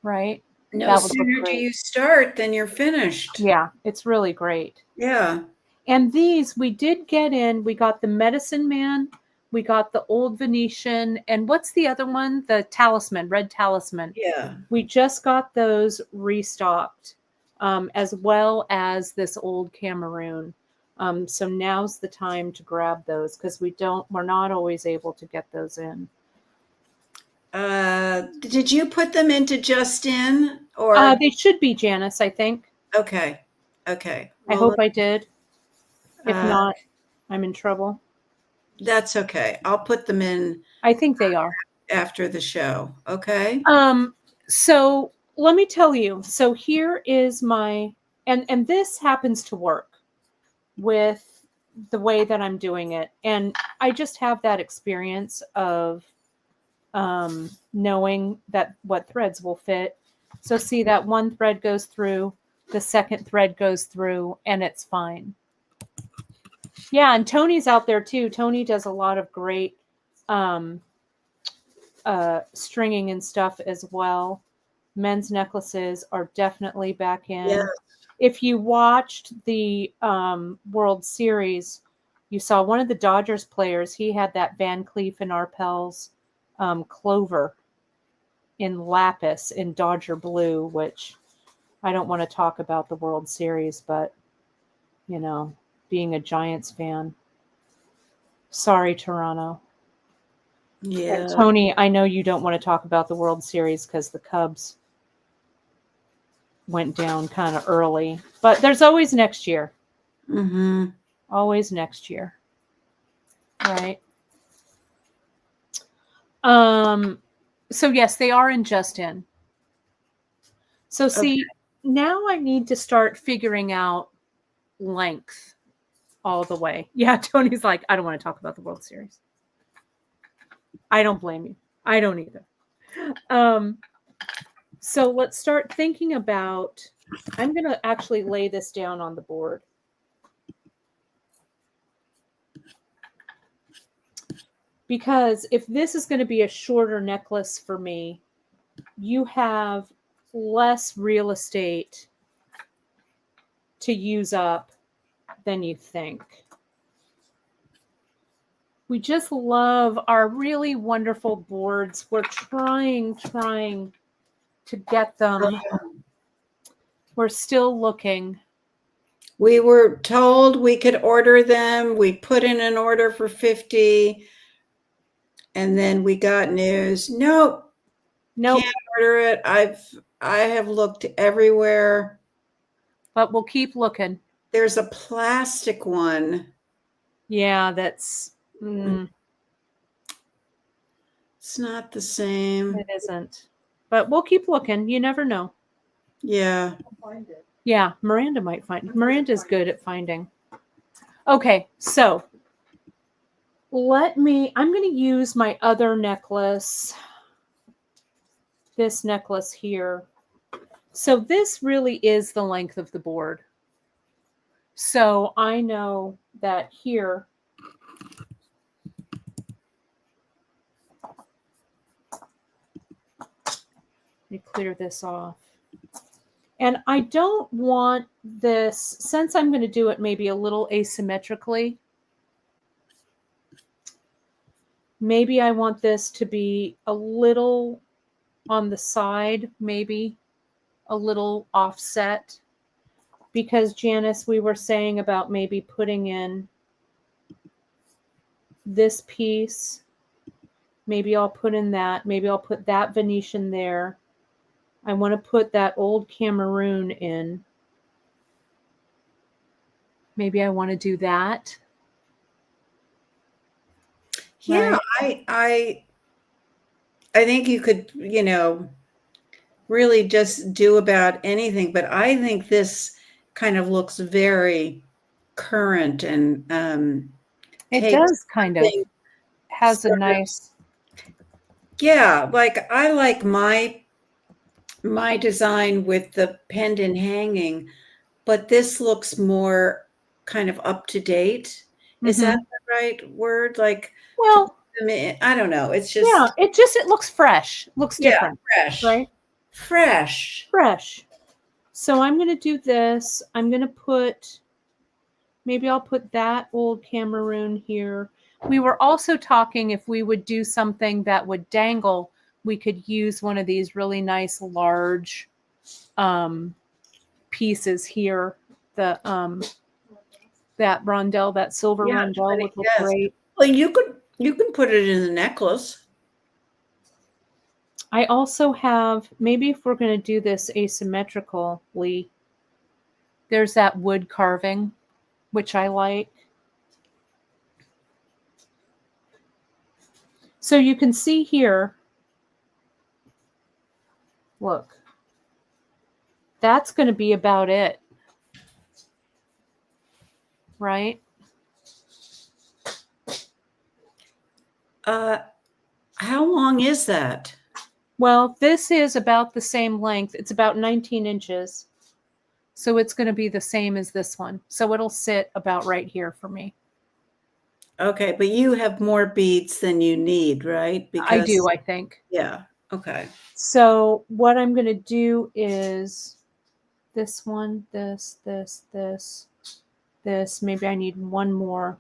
Right. No sooner do you start than you're finished. Yeah, it's really great. Yeah. And these we did get in. We got the Medicine Man. We got the old Venetian. And what's the other one? The Talisman, Red Talisman. Yeah. We just got those restocked, as well as this old Cameroon. So now's the time to grab those because we're not always able to get those in. Did you put them into Just In or they should be, Janice, I think. Okay. Okay. Well, I hope I did. If not, I'm in trouble. That's okay. I'll put them in. I think they are after the show. Okay. So let me tell you. So here is my, and this happens to work with the way that I'm doing it. And I just have that experience of knowing that what threads will fit. So see that one thread goes through, the second thread goes through, and it's fine. Yeah, and Tony's out there too. Tony does a lot of great stringing and stuff as well. Men's necklaces are definitely back in. Yes. If you watched the World Series, you saw one of the Dodgers players. He had that Van Cleef and Arpels clover in lapis in Dodger blue, which I don't want to talk about the World Series, but you know, being a Giants fan, sorry, Toronto. Yeah. Tony, I know you don't want to talk about the World Series because the Cubs went down kind of early, but there's always next year. Mm-hmm. Always next year. Right. So yes, they are in just in. So see, Okay. now I need to start figuring out length all the way. Yeah, Tony's like, I don't want to talk about the World Series. I don't blame you. I don't either. So let's start thinking about, I'm going to actually lay this down on the board. Because if this is going to be a shorter necklace for me, you have less real estate to use up than you think. We just love our really wonderful boards. We're trying to get them. We're still looking. We were told we could order them. We put in an order for 50, and then we got news. Nope. Nope. Can't order it. I have looked everywhere. But we'll keep looking. There's a plastic one. Yeah, that's It's not the same. it isn't. But we'll keep looking. You never know. Yeah. Yeah, Miranda might find. Miranda's good at finding. Okay, so I'm going to use my other necklace, this necklace here. So this really is the length of the board. So I know that here, let me clear this off. And I don't want this, since I'm going to do it maybe a little asymmetrically, maybe I want this to be a little on the side, maybe a little offset. Because Janice, we were saying about maybe putting in this piece. Maybe I'll put in that. Maybe I'll put that Venetian there. I want to put that old Cameroon in. Maybe I want to do that. Yeah, right? I think you could, really just do about anything, but I think this kind of looks very current and It does kind of. Has a nice. Yeah, like I like my design with the pendant hanging, but this looks more kind of up to date. Is that the right word? Like, well, I don't know. It's just, yeah, it looks fresh. Looks different. fresh, right? Fresh. So I'm going to do this. I'm going to put, maybe I'll put that old Cameroon here. We were also talking if we would do something that would dangle, we could use one of these really nice large pieces here. The that rondelle, that silver rondelle would look great. Well, you can put it in the necklace. I also have, maybe if we're going to do this asymmetrically, there's that wood carving, which I like. So you can see here, look, that's going to be about it. Right? How long is that? Well, this is about the same length. It's about 19 inches. So it's going to be the same as this one. So it'll sit about right here for me. Okay, but you have more beads than you need, right? I do, I think. Yeah. Okay. So what I'm going to do is this one, this, this. Maybe I need one more.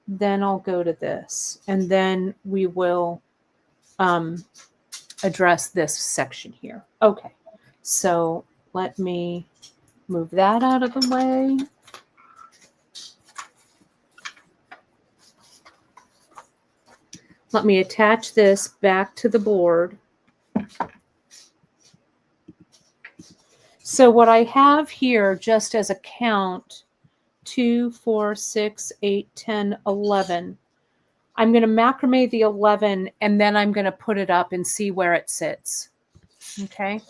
Then I'll go to this. And then we will address this section here. Okay. So let me move that out of the way. Let me attach this back to the board. So what I have here, just as a count, 2, 4, 6, 8, 10, 11. I'm going to macrame the 11, and then I'm going to put it up and see where it sits. Okay.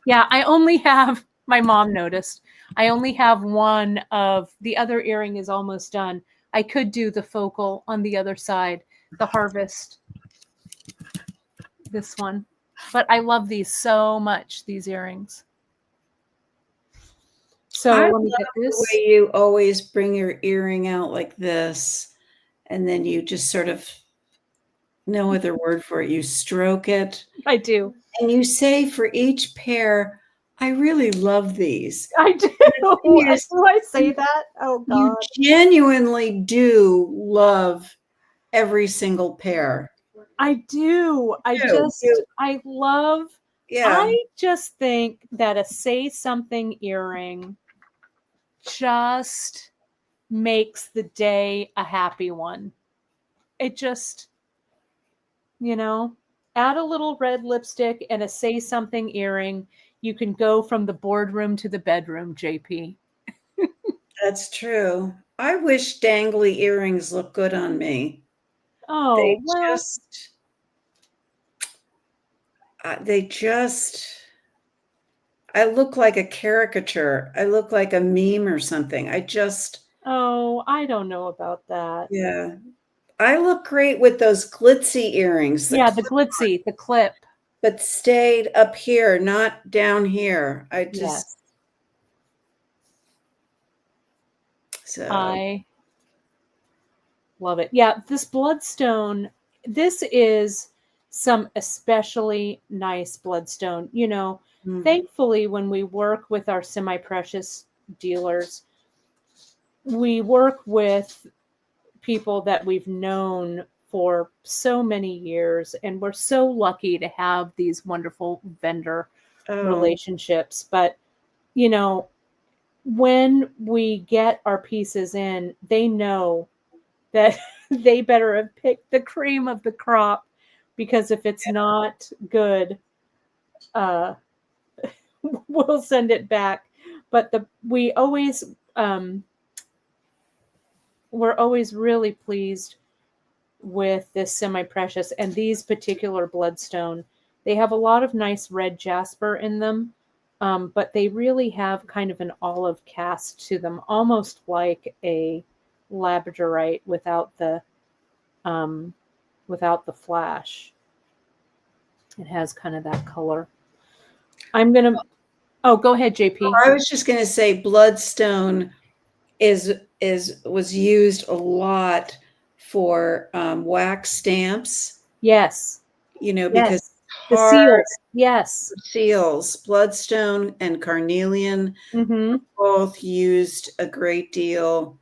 Yeah, I only have, my mom noticed, I only have one of, the other earring is almost done. I could do the focal on the other side, the harvest, this one. But I love these so much, these earrings. So I let me get this. The way you always bring your earring out like this, and then you just sort of, no other word for it, you stroke it. I do. And you say for each pair, I really love these. I do. Do I say that? Oh, God. You genuinely do love every single pair. I do. I love, I just think that a Say Something earring just makes the day a happy one. It just, add a little red lipstick and a Say Something earring. You can go from the boardroom to the bedroom, JP. That's true. I wish dangly earrings look good on me. Oh, I look like a caricature. I look like a meme or something. Oh, I don't know about that. Yeah. I look great with those glitzy earrings. The glitzy, the clip. But stayed up here, not down here. I love it. Yeah, this bloodstone, this is some especially nice bloodstone. Thankfully, when we work with our semi-precious dealers, we work with people that we've known for so many years, and we're so lucky to have these wonderful vendor relationships. But, when we get our pieces in, they know that they better have picked the cream of the crop, because if it's not good, we'll send it back. But we're always really pleased with this semi-precious and these particular bloodstone. They have a lot of nice red jasper in them, but they really have kind of an olive cast to them, almost like a labradorite without the flash. It has kind of that color. I'm gonna. Oh, go ahead, JP. I was just gonna say, bloodstone was used a lot for wax stamps. Yes. Because the seals. Yes. Seals, bloodstone and carnelian, both used a great deal,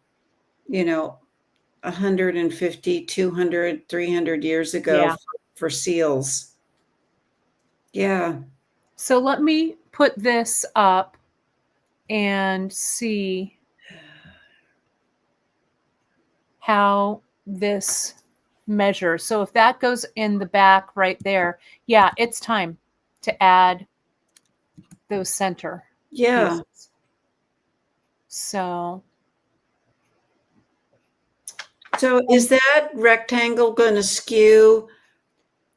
150, 200, 300 years ago for seals. Yeah. So let me put this up and see how this measures. So if that goes in the back right there, yeah, it's time to add those center pieces. So is that rectangle going to skew?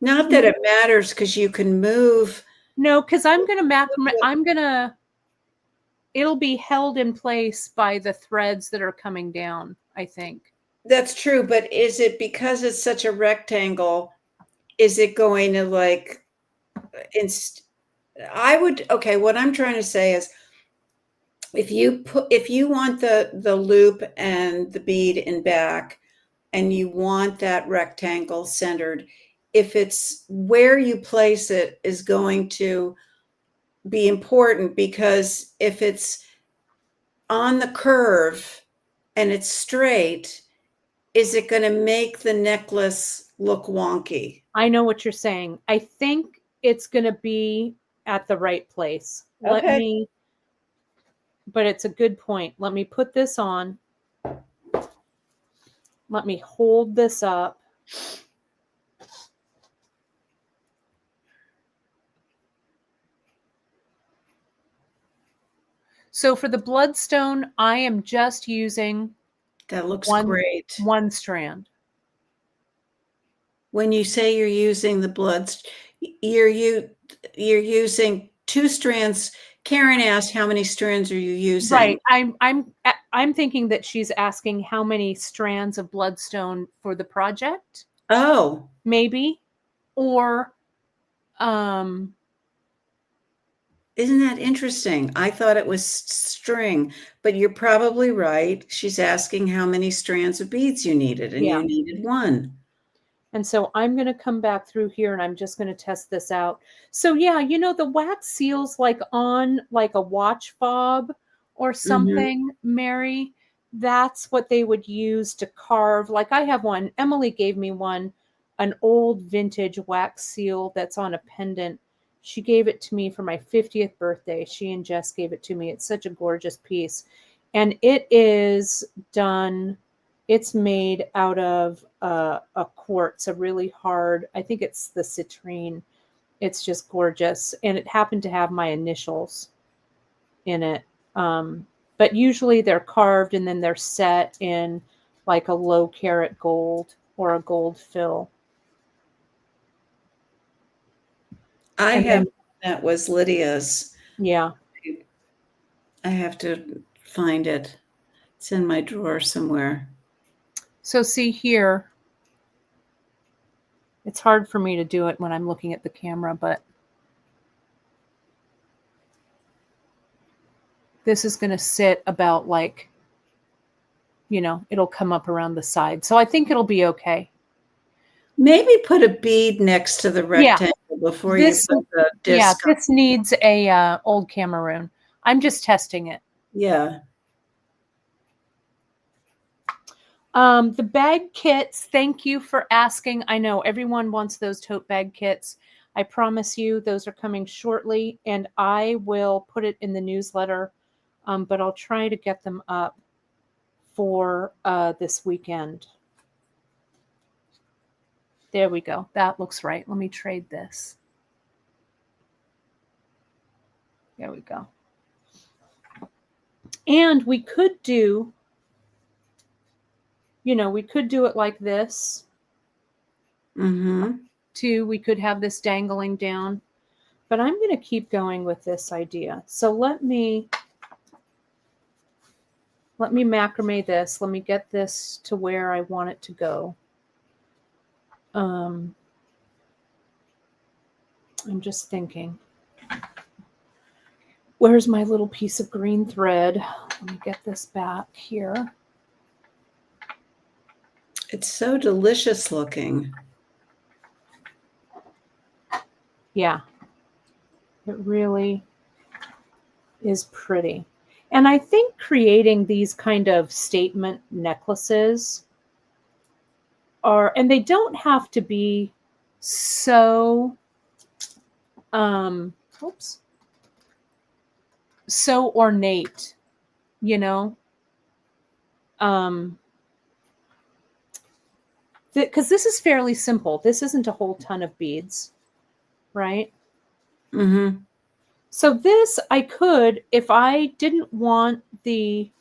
Not that it matters, because you can move. No, because I'm going to it'll be held in place by the threads that are coming down, I think. That's true, but is it because it's such a rectangle, is it going to like okay, what I'm trying to say is if you want the loop and the bead in back and you want that rectangle centered, if it's where you place it is going to be important, because if it's on the curve and it's straight, is it going to make the necklace look wonky? I know what you're saying. I think it's going to be at the right place. Okay. But it's a good point. Let me put this on. Let me hold this up. So for the bloodstone, I am just using That looks one great. strand. When you say you're using the bloods, you're using 2 strands. Karen asked, how many strands are you using? Right. I'm thinking that she's asking how many strands of bloodstone for the project. Oh, Maybe. Or isn't that interesting? I thought it was string, but you're probably right. She's asking how many strands of beads you needed, and yeah. you needed 1. And so I'm going to come back through here and I'm just going to test this out. So yeah, you know, the wax seals like on like a watch fob or something, Mary, that's what they would use to carve. Like I have one, Emily gave me one, an old vintage wax seal that's on a pendant. She gave it to me for my 50th birthday. She and Jess gave it to me. It's such a gorgeous piece. And it is done, it's made out of a quartz, a really hard, I think it's the citrine. It's just gorgeous. And it happened to have my initials in it. But usually they're carved and then they're set in like a low carat gold or a gold fill. I have that was Lydia's. Yeah. I have to find it. It's in my drawer somewhere. So see here, it's hard for me to do it when I'm looking at the camera, but this is going to sit about like, you know, it'll come up around the side. So I think it'll be okay. Maybe put a bead next to the rectangle before you put the disc. Yeah, this needs a old Cameroon. I'm just testing it. Yeah. The bag kits, thank you for asking. I know everyone wants those tote bag kits. I promise you those are coming shortly, and I will put it in the newsletter, but I'll try to get them up for this weekend. There we go. That looks right. Let me trade this. There we go. And we could do, you know, we could do it like this. Too. We could have this dangling down. But I'm going to keep going with this idea. So let me macrame this. Let me get this to where I want it to go. I'm just thinking. Where's my little piece of green thread? Let me get this back here. It's so delicious looking. Yeah, it really is pretty. And I think creating these kind of statement necklaces and they don't have to be so, so ornate, you know, because this is fairly simple. This isn't a whole ton of beads, right? So this I could, if I didn't want the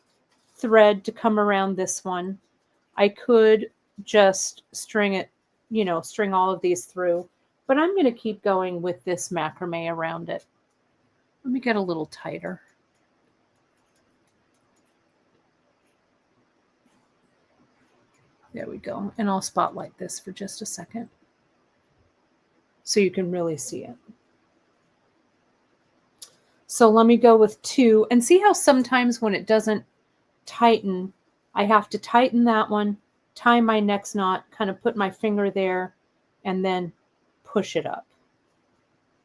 thread to come around this one, I could just string it, you know, string all of these through. But I'm going to keep going with this macrame around it. Let me get a little tighter. There we go. And I'll spotlight this for just a second so you can really see it. So let me go with 2 and see how sometimes when it doesn't tighten, I have to tighten that one, tie my next knot, kind of put my finger there, and then push it up.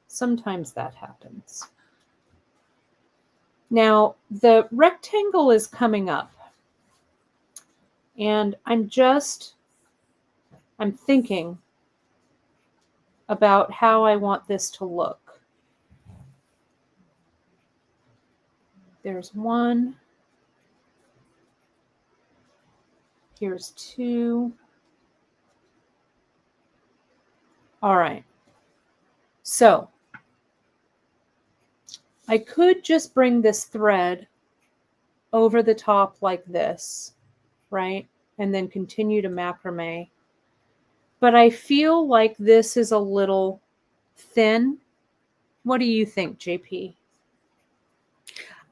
Sometimes that happens. Now, the rectangle is coming up, and I'm thinking about how I want this to look. There's 1. Here's 2. All right. So I could just bring this thread over the top like this, right? And then continue to macrame. But I feel like this is a little thin. What do you think, JP?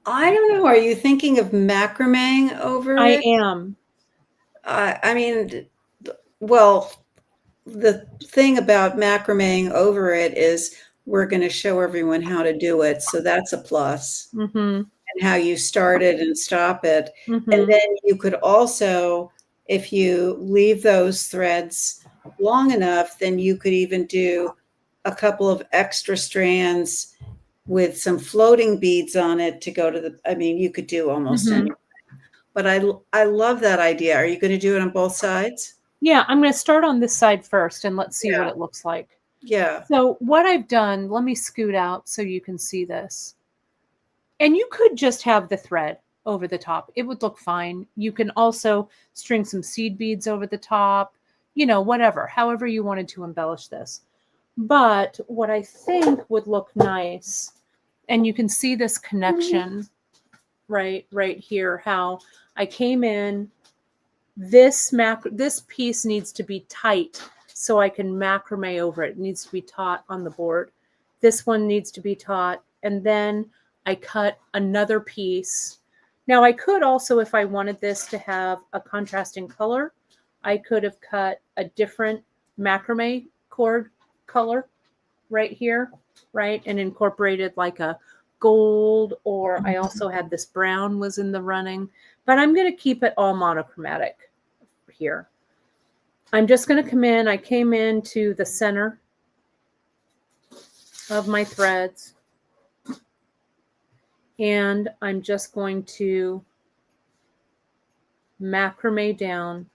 I don't know. Are you thinking of macrameing over I it? am. I mean, well, the thing about macrameing over it is we're going to show everyone how to do it. So that's a plus. Mm-hmm. And how you start it and stop it. Mm-hmm. And then you could also, if you leave those threads long enough, then you could even do a couple of extra strands with some floating beads on it to go to the, I mean, you could do almost anything. But I love that idea. Are you going to do it on both sides? Yeah, I'm going to start on this side first and let's see what it looks like. Yeah. So what I've done, let me scoot out so you can see this. And you could just have the thread over the top. It would look fine. You can also string some seed beads over the top, you know, whatever, however you wanted to embellish this. But what I think would look nice, and you can see this connection right here, how I came in, this piece needs to be tight so I can macrame over it. It needs to be taut on the board. This one needs to be taut. And then I cut another piece. Now I could also, if I wanted this to have a contrasting color, I could have cut a different macrame cord color right here, right? And incorporated like a gold, or I also had this brown was in the running, but I'm going to keep it all monochromatic here. I'm just going to come in. I came into the center of my threads, and I'm just going to macrame down,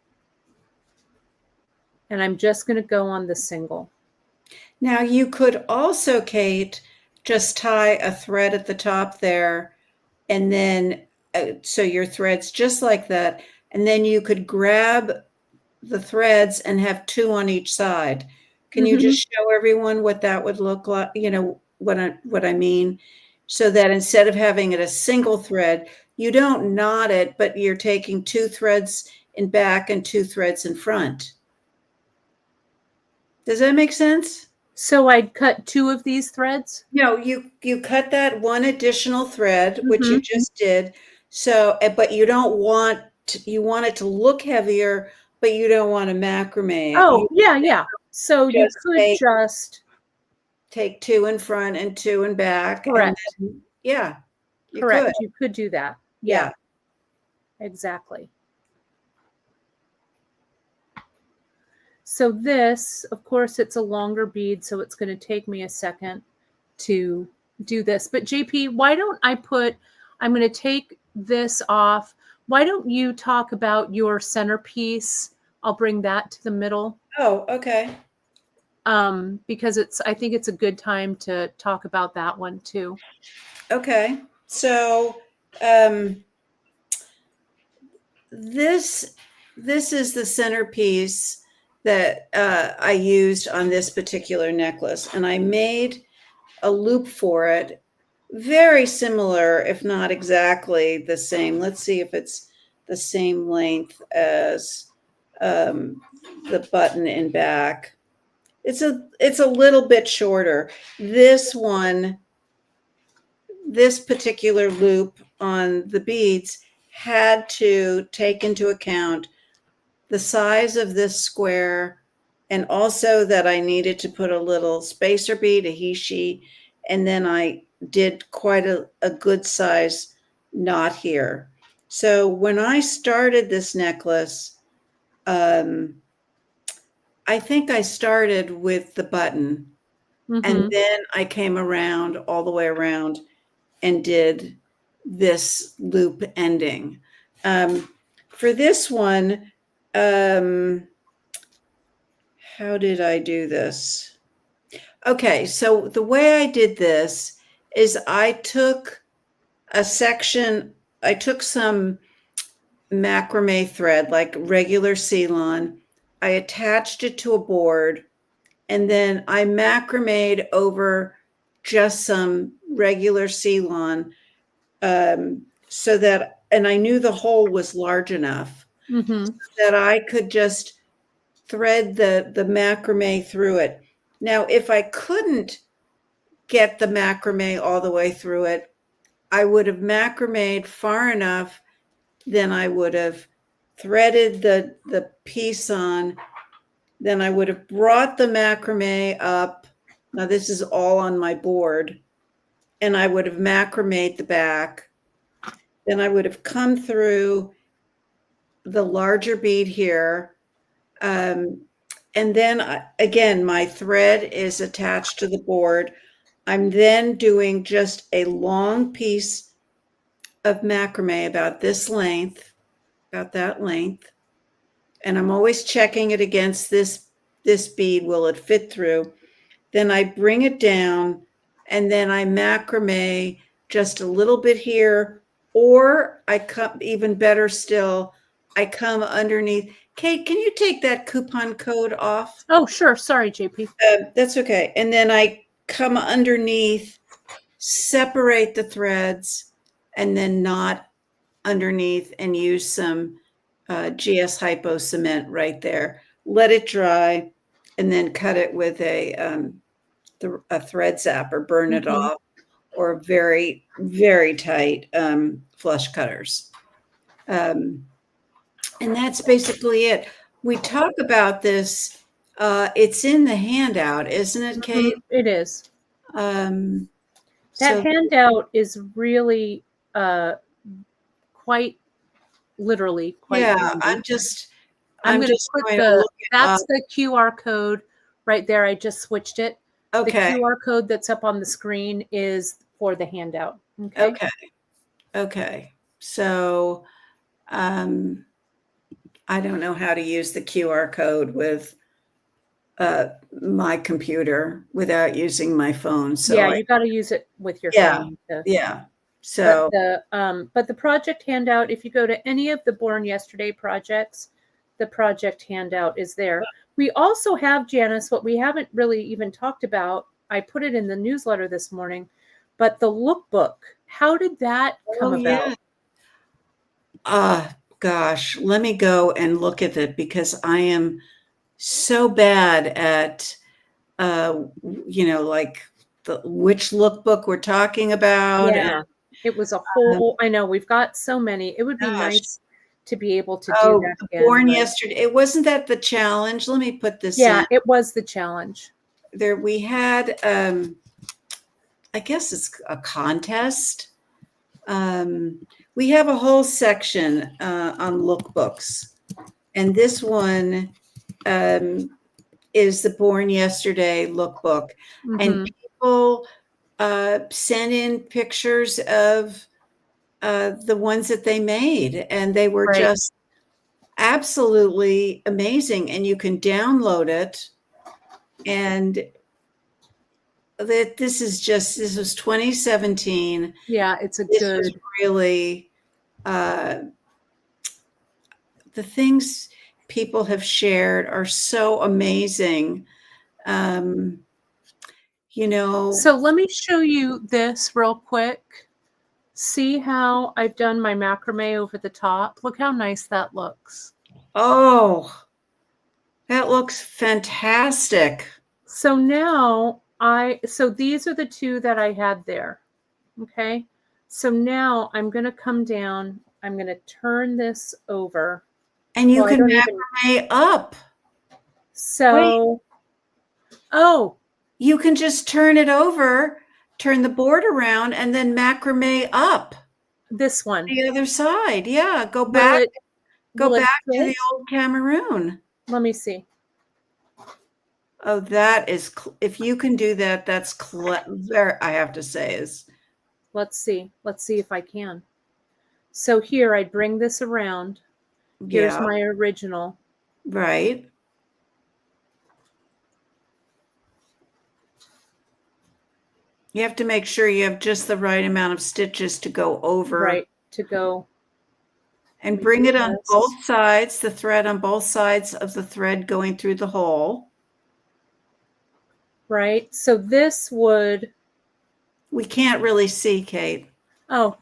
and I'm just going to go on the single. Now you could also, Kate, just tie a thread at the top there, and then so your thread's just like that, and then you could grab the threads and have 2 on each side. Can you just show everyone what that would look like? You know what I mean? So that instead of having it a single thread, you don't knot it, but you're taking 2 threads in back and 2 threads in front. Does that make sense? So I'd cut 2 of these threads? No, you cut that 1 additional thread, which you just did. So, but you don't want you want it to look heavier, but you don't want to macrame. Oh, yeah. So you could just take 2 in front and 2 in back. Correct. And then, yeah. Correct. You could do that. Yeah. Exactly. So this, of course, it's a longer bead, so it's going to take me a second to do this. But JP, why don't I'm going to take this off. Why don't you talk about your centerpiece? I'll bring that to the middle. Oh, okay. Because I think it's a good time to talk about that one too. Okay. So, this is the centerpiece that I used on this particular necklace, and I made a loop for it, very similar, if not exactly the same. Let's see if it's the same length as the button in back. It's a little bit shorter. This particular loop on the beads had to take into account the size of this square, and also that I needed to put a little spacer bead, a he, she, and then I did quite a good size knot here. So when I started this necklace, I think I started with the button, and then I came around all the way around and did this loop ending. For this one, how did I do this? Okay, so the way I did this is I took a section, I took some macrame thread, like regular Ceylon, I attached it to a board, and then I macrameed over just some regular Ceylon, so that, and I knew the hole was large enough that I could just thread the macrame through it. Now, if I couldn't get the macrame all the way through it, I would have macrameed far enough, then I would have threaded the piece on, then I would have brought the macrame up. Now this is all on my board, and I would have macrameed the back. Then I would have come through the larger bead here. And then again, my thread is attached to the board. I'm then doing just a long piece of macrame about this length, about that length. And I'm always checking it against this bead. Will it fit through? Then I bring it down, and then I macrame just a little bit here, or I come, even better still, I come underneath. Kate, can you take that coupon code off? Oh, sure. Sorry, JP. That's okay. And then I come underneath, separate the threads, and then knot underneath and use some GS Hypo cement right there. Let it dry, and then cut it with a thread zapper, burn it off, or very, very tight flush cutters. And that's basically it. We talk about this. It's in the handout, isn't it, Kate? It is. That handout is really quite literally quite handy. I'm going to put that's the QR code right there. I just switched it. Okay. The QR code that's up on the screen is for the handout. Okay. So I don't know how to use the QR code with my computer without using my phone. So yeah, you got to use it with your phone. Yeah. So, but the project handout, if you go to any of the Born Yesterday projects, the project handout is there. We also have, Janice, what we haven't really even talked about. I put it in the newsletter this morning, but the lookbook. How did that come about? Gosh, let me go and look at it, because I am so bad at, like which lookbook we're talking about. Yeah, it was a whole, I know we've got so many. It would be nice to be able to do that again. Born Yesterday. It wasn't that the challenge. Let me put this in. Yeah, it was the challenge. There we had, I guess it's a contest. We have a whole section on lookbooks, and this one is the Born Yesterday lookbook, and people sent in pictures of the ones that they made, and they were just absolutely amazing. And you can download it, and this was 2017. Yeah, it's really the things people have shared are so amazing. So let me show you this real quick. See how I've done my macrame over the top? Look how nice that looks. Oh, that looks fantastic. So now these are the two that I had there. Okay. So now I'm going to come down. I'm going to turn this over. And you Well, I can don't even. macrame up. So, oh, You can just turn it over, turn the board around, and then macrame up this one. the other side. Yeah, go Will back it? Will it to the fit? old Cameroon. Let me see. Oh, that is, if you can do that, that's clever, I have to say, is. Let's see. Let's see if I can. So here, I bring this around. Here's Yeah, my original. right. You have to make sure you have just the right amount of stitches to go over. Right, to go. And bring it on both sides, the thread on both sides of the thread going through the hole. Right, so this would. We can't really see, Kate. Oh.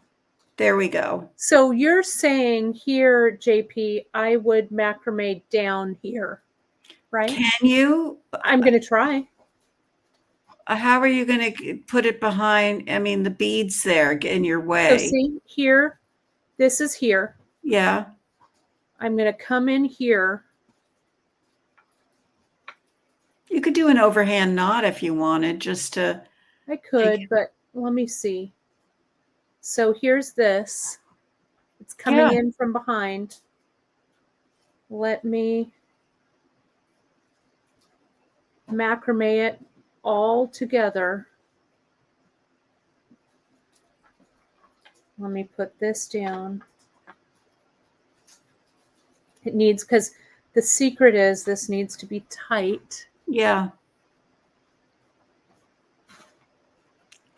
There we go. So you're saying here, JP, I would macrame down here, right? Can you? I'm going to try. How are you going to put it behind? I mean, the beads there in your way. So see here, this is here. Yeah. I'm going to come in here. You could do an overhand knot if you wanted, just to. I could, but let me see. So here's this. It's coming in from behind. Let me macrame it all together. Let me put this down. It needs, because the secret is this needs to be tight. Yeah.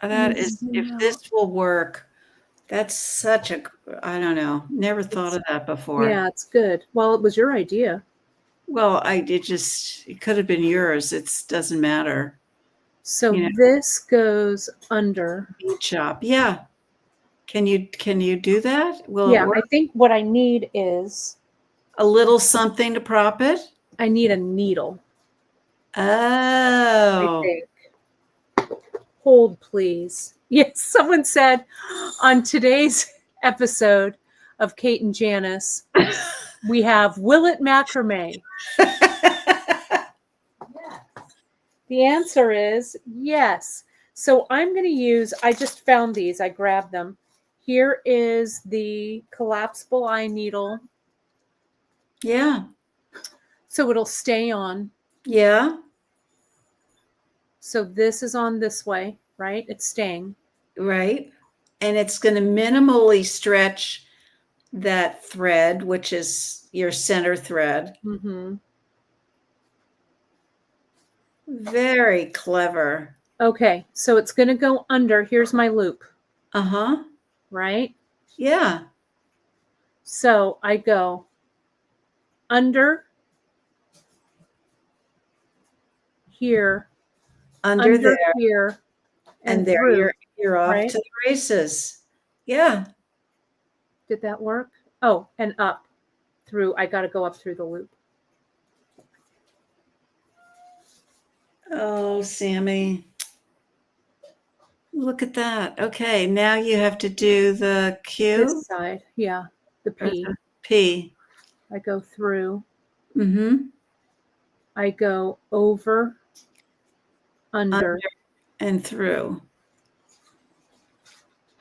That is, if this will work, that's such a, I don't know, never thought of that before. Yeah, it's good. Well, it was your idea. Well, it could have been yours. It doesn't matter. So this goes under. Bead shop. Yeah. Can you do that? Will Yeah, it work? I think what I need is a little something to prop it. I need a needle. Oh. I think. Hold, please. Yes, someone said on today's episode of Kate and Janice, we have will it macrame? The answer is yes. So I'm going to use, I just found these, I grabbed them. Here is the collapsible eye needle. Yeah. So it'll stay on. Yeah. So this is on this way, right? It's staying. Right. And it's going to minimally stretch that thread, which is your center thread. Mm-hmm. Very clever. Okay, so it's going to go under. Here's my loop. Uh-huh. Right? Yeah. So I go under here, under there, here, and there through, you're off right? to the races. Yeah. Did that work? Oh, and up through. I got to go up through the loop. Oh, Sammy. Look at that. Okay, now you have to do the Q. This side, yeah, the P. The P. I go through. Mm-hmm. I go over, under, and through.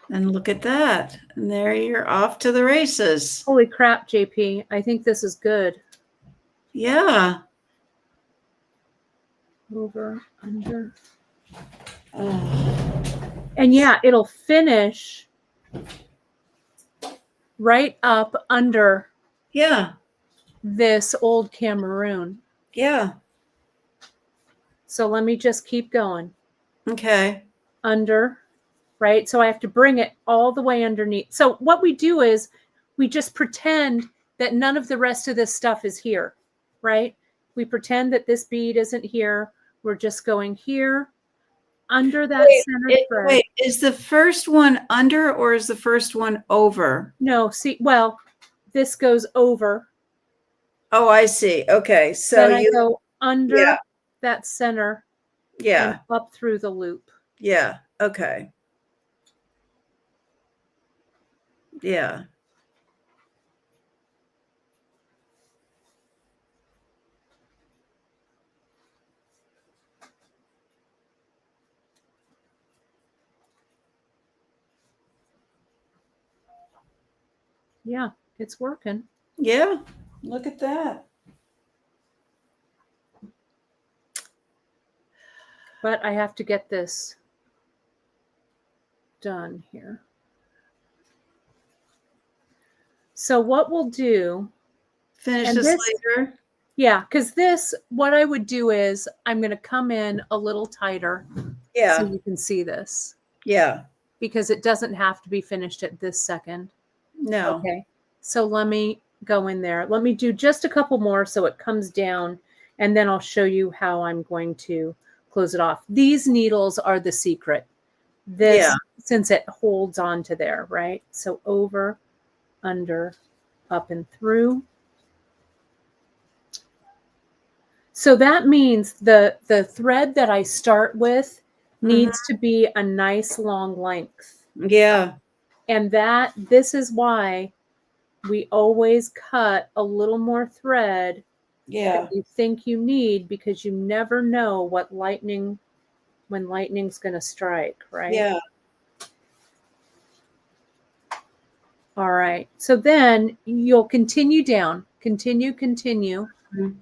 And look at that. And there you're off to the races. Holy crap, JP. I think this is good. Yeah. Over, under. Oh. And yeah, it'll finish right up under this old Cameroon. Yeah. So let me just keep going. Okay. Under, right? So I have to bring it all the way underneath. So what we do is we just pretend that none of the rest of this stuff is here, right? We pretend that this bead isn't here. We're just going here under that center thread. Wait, is the first one under or is the first one over? No, see, well, this goes over. Oh, I see. Okay. So then I go under that center. Yeah. And up through the loop. Yeah. Okay. Yeah. Yeah, it's working. Yeah, look at that. But I have to get this done here. So what we'll do, Finish and this this, later. yeah, because this, what I would do is I'm going to come in a little tighter so Yeah, you can see this, yeah. because it doesn't have to be finished at this second. No. Okay, so let me go in there. Let me do just a couple more so it comes down, and then I'll show you how I'm going to close it off. These needles are the secret. This, Yeah. since it holds on to there, right? So over, under, up and through. So that means the thread that I start with needs to be a nice long length. Yeah. And this is why we always cut a little more thread Yeah. than you think you need, because you never know when lightning's going to strike, right? Yeah. All right. So then you'll continue down, continue. Mhm.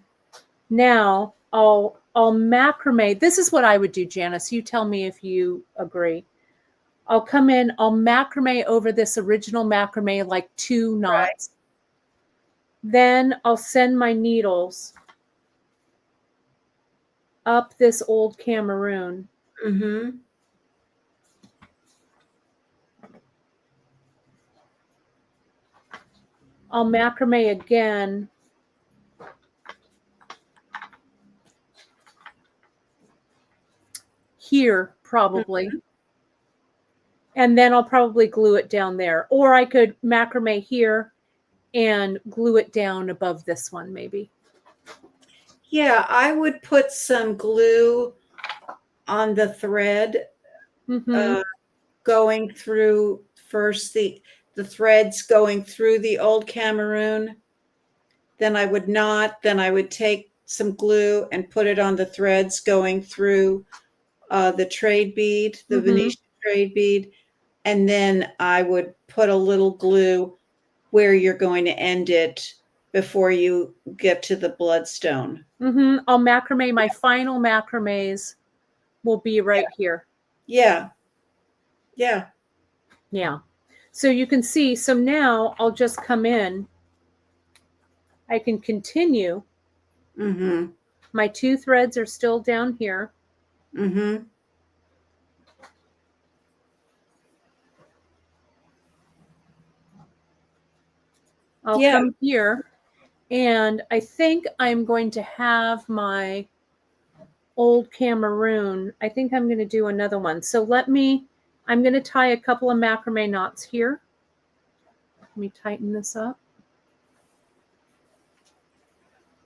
Now I'll macrame. This is what I would do, Janice. You tell me if you agree. I'll come in, I'll macrame over this original macrame like 2 knots. Then I'll send my needles up this old Cameroon. Mm-hmm. I'll macrame again here, probably. Mm-hmm. And then I'll probably glue it down there. Or I could macrame here and glue it down above this one, maybe. Yeah, I would put some glue on the thread, Mm-hmm. going through first the threads going through the old Cameroon. Then I would not. Then I would take some glue and put it on the threads going through the trade bead, the Mm-hmm. Venetian trade bead. And then I would put a little glue where you're going to end it before you get to the bloodstone. Mm-hmm. I'll macrame. My final macrames will be right here. Yeah. Yeah. Yeah. So you can see, so now I'll just come in. I can continue. Mm-hmm. My 2 threads are still down here. Mm-hmm. I'll Yeah. come here, and I think I'm going to have my old Cameroon. I think I'm going to do another one. So I'm going to tie a couple of macrame knots here. Let me tighten this up.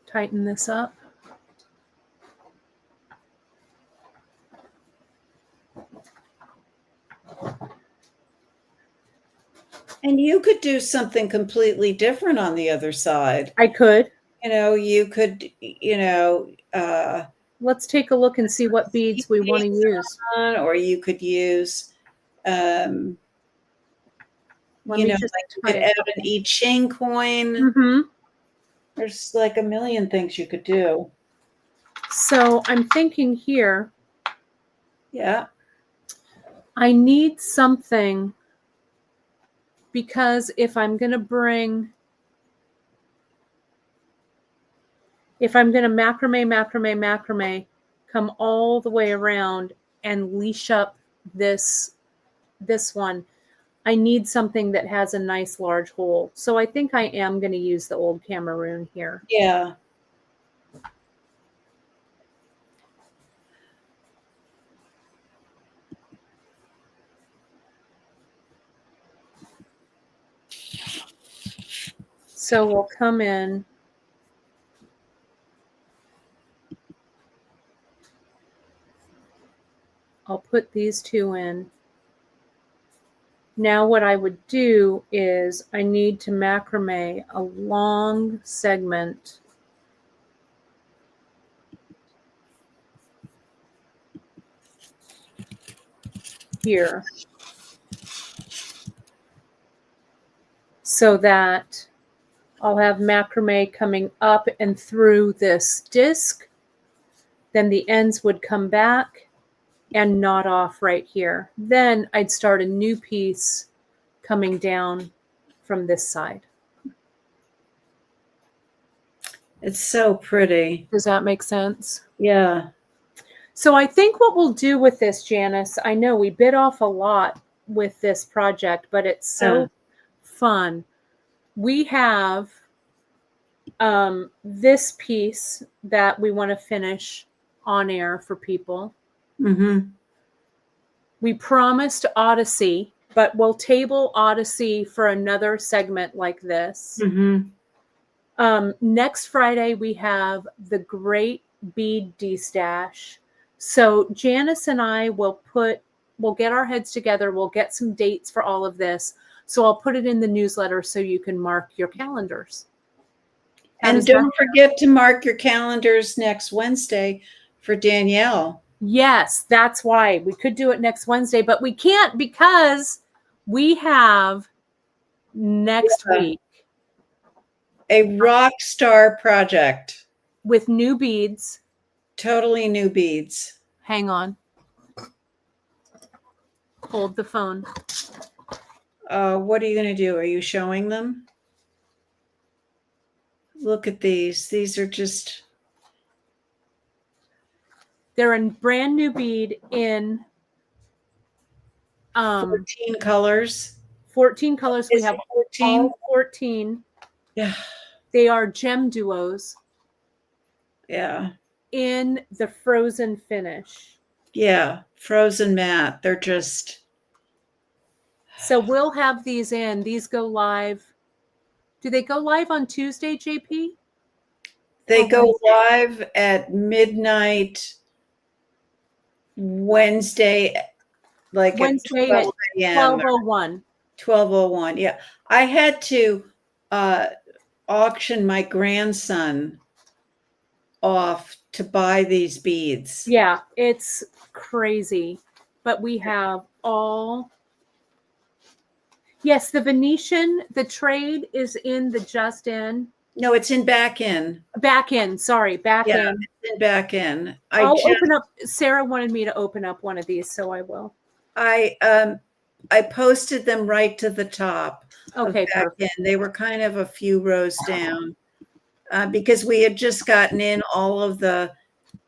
Tighten this up. And you could do something completely different on the other side. I could. You could, Let's take a look and see what beads we want to use. or you could use, Let me just like you tie could a add couple. an I Ching coin. Mm-hmm. There's like a million things you could do. So I'm thinking here, Yeah. I need something, because if I'm going to macrame, come all the way around and leash up this one, I need something that has a nice large hole. So I think I am going to use the old Cameroon here. Yeah. So we'll come in. I'll put these 2 in. Now what I would do is I need to macrame a long segment here. so that I'll have macrame coming up and through this disc. Then the ends would come back and knot off right here. Then I'd start a new piece coming down from this side. It's so pretty. Does that make sense? Yeah. So I think what we'll do with this, Janice, I know we bit off a lot with this project, but it's so fun. We have this piece that we want to finish on air for people. Mm-hmm. We promised Odyssey, but we'll table Odyssey for another segment like this. Mm-hmm. Next Friday, we have the Great Bead D-Stash. So Janice and I we'll get our heads together. We'll get some dates for all of this. So I'll put it in the newsletter so you can mark your calendars. And don't forget to mark your calendars next Wednesday for Danielle. Yes, that's why. We could do it next Wednesday, but we can't because we have next week a rock star project with new beads. Totally new beads. Hang on. Hold the phone. What are you going to do? Are you showing them? Look at these. These are just... They're a brand new bead in 14 colors. 14 colors. We have 14? all 14. Yeah. They are gem duos. Yeah. In the frozen finish. Yeah. Frozen matte. They're just... So we'll have these in. These go live. Do they go live on Tuesday, JP? They go live at midnight Wednesday, like Wednesday at 12 a.m. 12:01. 12:01. Yeah. I had to auction my grandson off to buy these beads. Yeah, it's crazy. But we have all... Yes, the Venetian, the trade is in the just in. No, it's in back in. Back in, sorry, back in. It's in back in. I'll open up. Sarah wanted me to open up one of these, so I will. I posted them right to the top. Okay, back perfect. in. They were kind of a few rows down because we had just gotten in all of the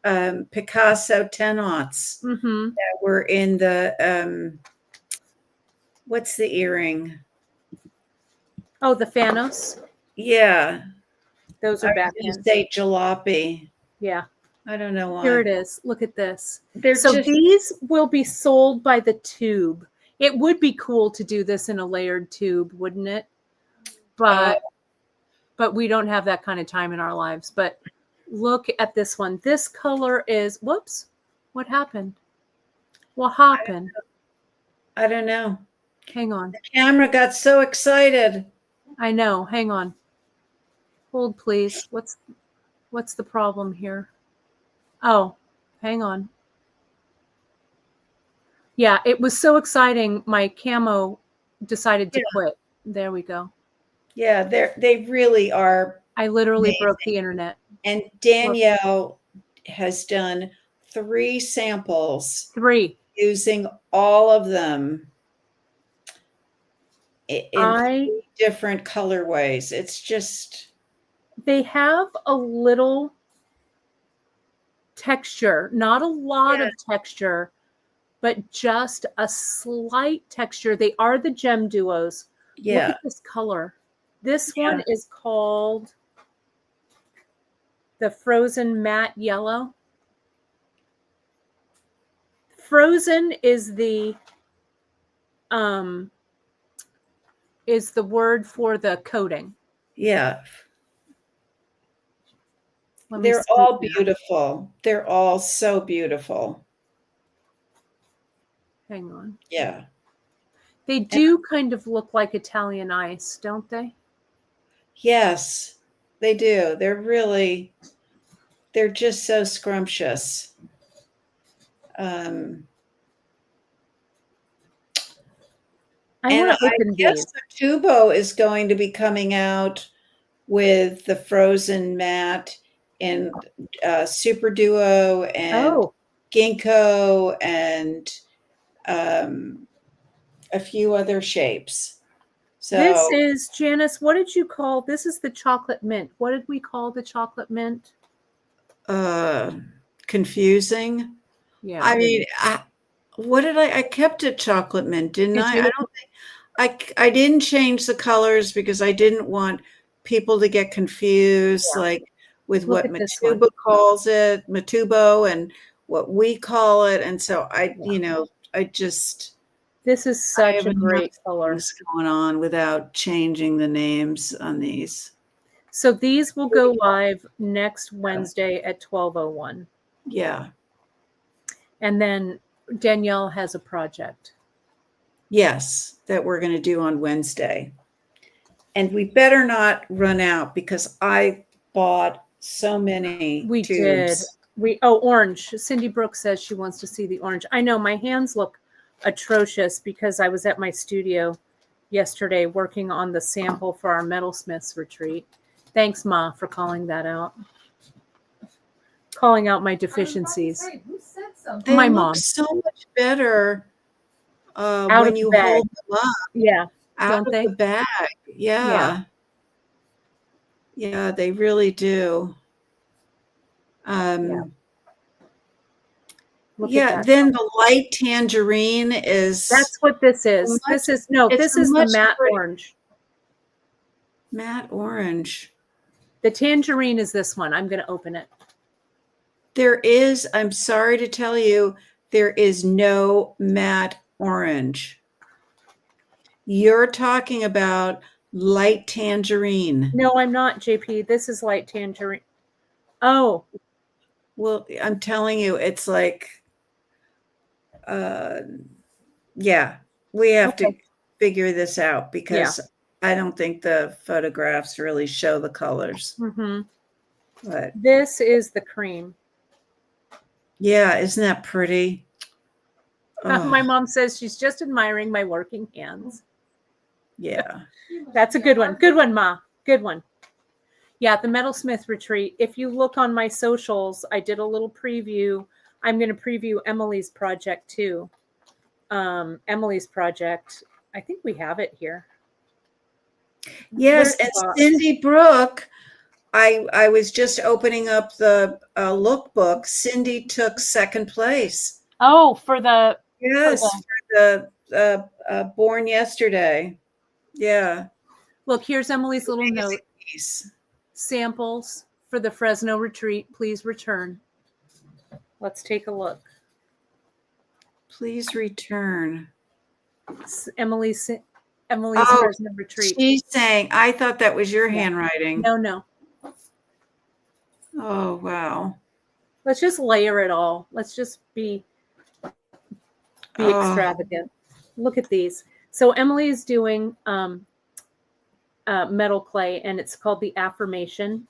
Picasso 10-aughts that were in the what's the earring? Oh, the Thanos. Yeah, those are back in. Say jalopy. Yeah, I don't know why. Here it is. Look at this. So these will be sold by the tube. It would be cool to do this in a layered tube, wouldn't it? But we don't have that kind of time in our lives. But look at this one. This color is, whoops, what happened? What happened? I don't know. Hang on. The camera got so excited. I know. Hang on. Hold, please. What's the problem here? Oh, hang on. Yeah, it was so exciting. My camo decided to quit. There we go. Yeah, they really are. I literally amazing. broke the internet. And Danielle has done 3 samples. 3. Using all of them in 3 different colorways. It's just... They have a little texture, not a lot of texture, but just a slight texture. They are the gem duos. Yeah. Look at this color. This one is called the Frozen Matte Yellow. Frozen is the word for the coating. Yeah. They're all beautiful. They're all so beautiful. Hang on. Yeah. They do kind of look like Italian ice, don't they? Yes, they do. They're just so scrumptious. I And want to I open guess these. Matubo is going to be coming out with the Frozen mat in Super Duo and Oh, Ginkgo and a few other shapes. this So is, Janice, what did you call, this is the chocolate mint. What did we call the chocolate mint? confusing. Yeah. I mean, what did I kept it chocolate mint, didn't Did I? you? I don't think I didn't change the colors because I didn't want people to get confused, Yeah. like with Look what at this one. Matuba calls it, Matubo, and what we call it. And so I just This is I such have a enough great color. things going on without changing the names on these. So these will go live next Wednesday at 12:01. Yeah. And then Danielle has a project. Yes, that we're going to do on Wednesday. And we better not run out because I bought so many We tubes. did. Orange. Cindy Brooks says she wants to see the orange. I know my hands look atrocious because I was at my studio yesterday working on the sample for our Metalsmiths retreat. Thanks, Ma, for calling that out. Calling out my deficiencies. Who said something? They My look mom. so much better Out when of you the bag. hold them up Yeah. out Don't of they? the bag. Yeah. Yeah, they really do. Yeah. Look at that. Then the light tangerine is That's what this is. This is the much matte pretty orange. matte orange. The tangerine is this one. I'm going to open it. I'm sorry to tell you, there is no matte orange. You're talking about light tangerine. No, I'm not, JP. This is light tangerine. Oh, Well, I'm telling you, it's like, yeah, we have to okay. figure this out Yeah. because I don't think the photographs really show the colors. Mm-hmm. But This is the cream. yeah, isn't that pretty? My Oh, mom says she's just admiring my working hands. yeah. That's a good one. Good one, Ma. Good one. Yeah, the Metalsmith retreat. If you look on my socials, I did a little preview. I'm going to preview Emily's project too. Emily's project. I think we have it here. Yes, Where's the and box? Cindy Brooke, I was just opening up the lookbook. Cindy took second place. Oh, for the Yes, for the Born Yesterday. Yeah. look. Here's Emily's little Amazing note. piece. Samples for the Fresno retreat. Please return. Let's take a look. Please return. Emily's Oh, Fresno retreat. she's saying, I thought that was your handwriting. No. Oh, wow. Let's just layer it all. Let's just be extravagant. Look at these. So Emily is doing metal clay, and it's called the Affirmation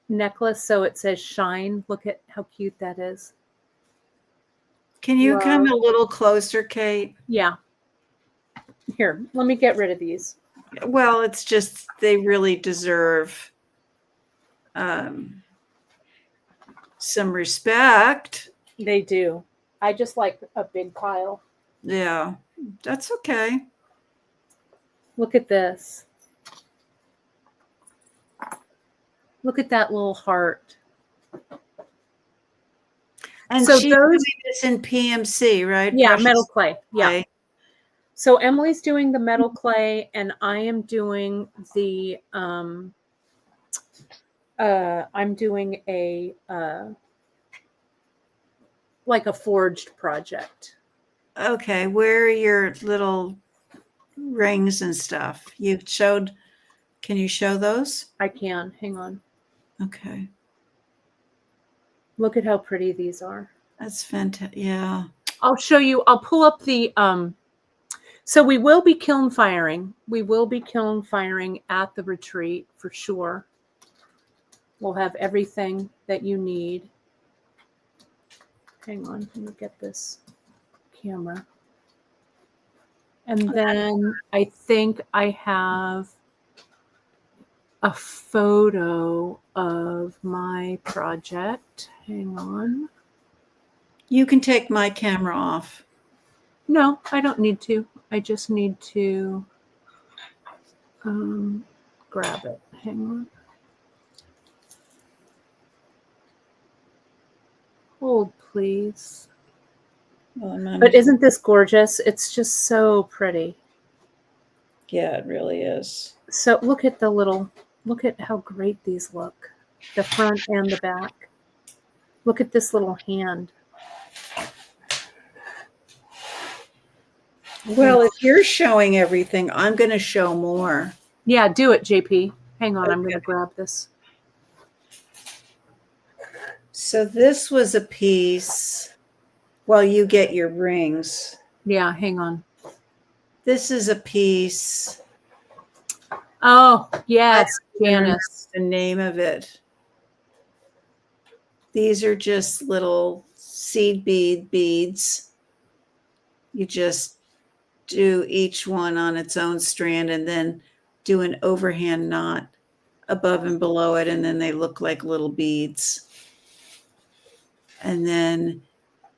necklace. So it says shine. Look at how cute that is. Can you come a little closer, Kate? Yeah. Here, let me get rid of these. Well, it's just they really deserve some respect. They do. I just like a big pile. Yeah, that's okay. Look at this. Look at that little heart. And so she's doing this in PMC, right? Yeah, Precious metal clay. clay. Yeah. So Emily's doing the metal clay, and I am doing the I'm doing a like a forged project. Okay, where are your little rings and stuff? You showed. Can you show those? I can. Hang on. Okay. Look at how pretty these are. That's fantastic. Yeah. I'll show you. I'll pull up the so we will be kiln firing. We will be kiln firing at the retreat for sure. We'll have everything that you need. Hang on, let me get this camera. And then I think I have a photo of my project. Hang on. You can take my camera off. No, I don't need to. I just need to grab it. Hang on. Hold, please. Well, But isn't this gorgeous? It's just so pretty. Yeah, it really is. So look at how great these look. The front and the back. Look at this little hand. Well, if you're showing everything, I'm going to show more. Yeah, do it, JP. Hang on, Okay. I'm going to grab this. So this was a piece while you get your rings. Yeah, hang on. This is a piece. Oh, yes, Janice. The name of it. These are just little seed beads. You just do each one on its own strand and then do an overhand knot above and below it, and then they look like little beads. And then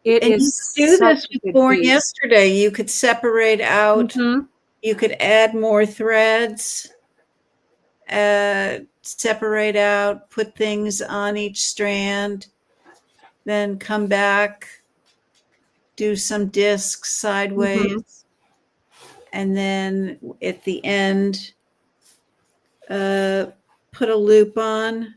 you do this before yesterday. You could separate out. Mm-hmm. You could add more threads, separate out, put things on each strand, then come back, do some discs sideways, and then at the end, put a loop on.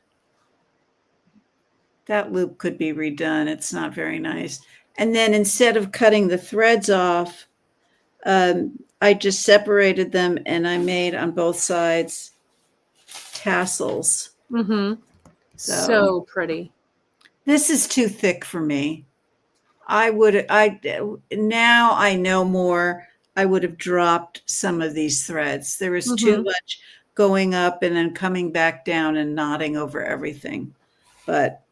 That loop could be redone. It's not very nice. And then instead of cutting the threads off, I just separated them and I made on both sides tassels. Mm-hmm. So pretty. This is too thick for me. Now I know more. I would have dropped some of these threads. There was too much going up and then coming back down and knotting over everything. But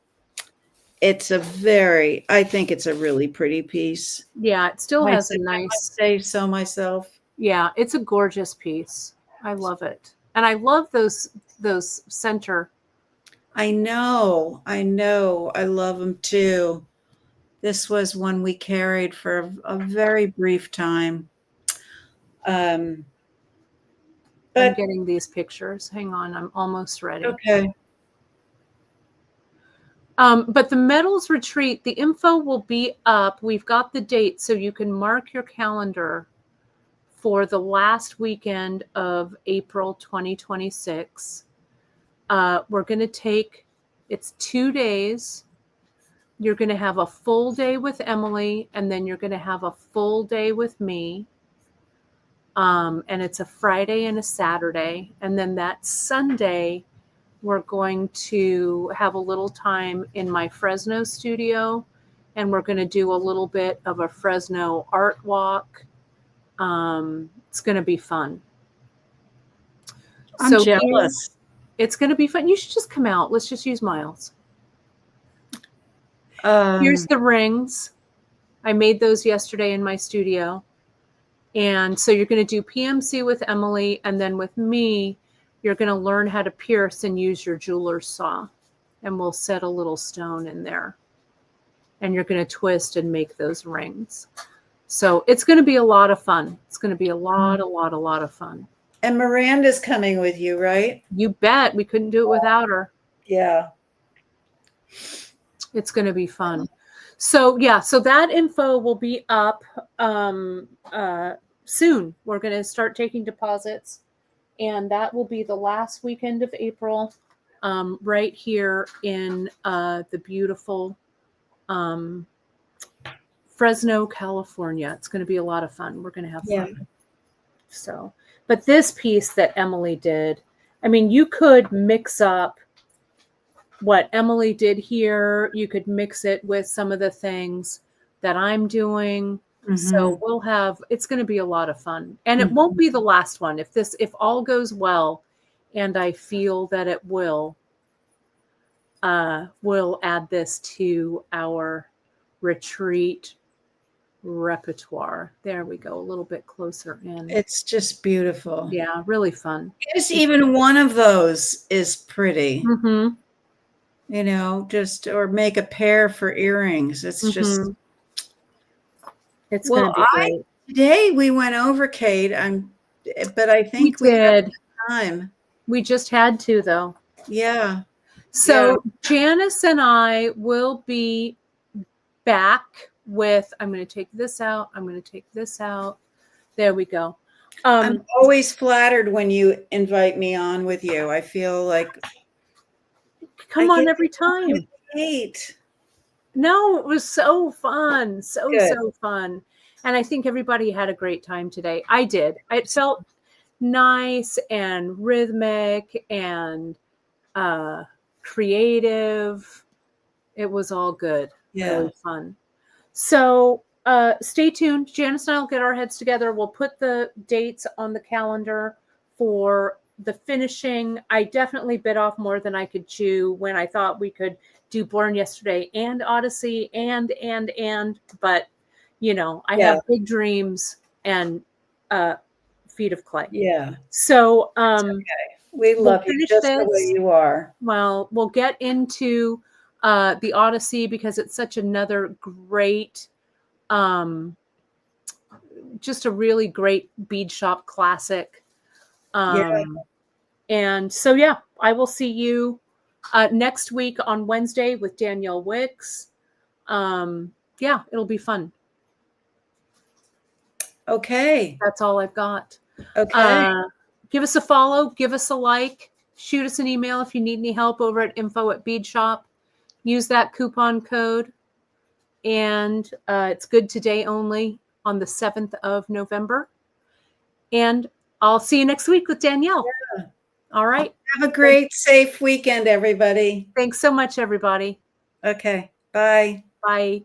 I think it's a really pretty piece. Yeah, it still has a nice. I say so myself. Yeah, it's a gorgeous piece. I love it. And I love those center. I know. I love them too. This was one we carried for a very brief time. I'm getting these pictures. Hang on, I'm almost ready. Okay. But the Metals Retreat, the info will be up. We've got the date, so you can mark your calendar for the last weekend of April 2026. We're going to take, it's 2 days. You're going to have a full day with Emily, and then you're going to have a full day with me. And it's a Friday and a Saturday. And then that Sunday, we're going to have a little time in my Fresno studio, and we're going to do a little bit of a Fresno art walk. It's going to be fun. I'm jealous. It's going to be fun. You should just come out. Let's just use Miles. Here's the rings. I made those yesterday in my studio. And so you're going to do PMC with Emily, and then with me, you're going to learn how to pierce and use your jeweler's saw. And we'll set a little stone in there. And you're going to twist and make those rings. So it's going to be a lot of fun. It's going to be a lot of fun. And Miranda's coming with you, right? You bet. We couldn't do it without her. Yeah. It's going to be fun. So yeah, so that info will be up soon. We're going to start taking deposits, and that will be the last weekend of April, right here in the beautiful Fresno, California. It's going to be a lot of fun. We're going to have fun. So, but this piece that Emily did, I mean, you could mix up what Emily did here. You could mix it with some of the things that I'm doing. So it's going to be a lot of fun, and it won't be the last one. If all goes well, and I feel that it will, we'll add this to our retreat repertoire. There we go, a little bit closer in. It's just beautiful. Yeah, really fun. Just even one of those is pretty. Mm-hmm. You know, just or make a pair for earrings. It's just. It's Well, going to be great. Today we went over, Kate. But I think we did. have time. We just had to, though. Yeah. So Janice and I will be back with, I'm going to take this out. I'm going to take this out. There we go. I'm always flattered when you invite me on with you. I feel like come on every time. Kate. No, it was so fun. So Good. So fun. And I think everybody had a great time today. I did. It felt nice and rhythmic and creative. It was all good. Yeah. Really fun. So stay tuned. Janice and I will get our heads together. We'll put the dates on the calendar for the finishing. I definitely bit off more than I could chew when I thought we could do Born Yesterday and Odyssey but you know, I have big dreams and feet of clay. Yeah. So okay. We love you just the way you are. Well, we'll get into the Odyssey because it's such another great, just a really great bead shop classic. And so, yeah, I will see you next week on Wednesday with Danielle Wicks. Yeah, it'll be fun. Okay. That's all I've got. Okay. Give us a follow. Give us a like. Shoot us an email if you need any help over at info@beadshop. Use that coupon code. And it's good today only on the 7th of November. And I'll see you next week with Danielle. Yeah. All right. Have a great, safe weekend, everybody. Thanks so much, everybody. Okay. Bye. Bye.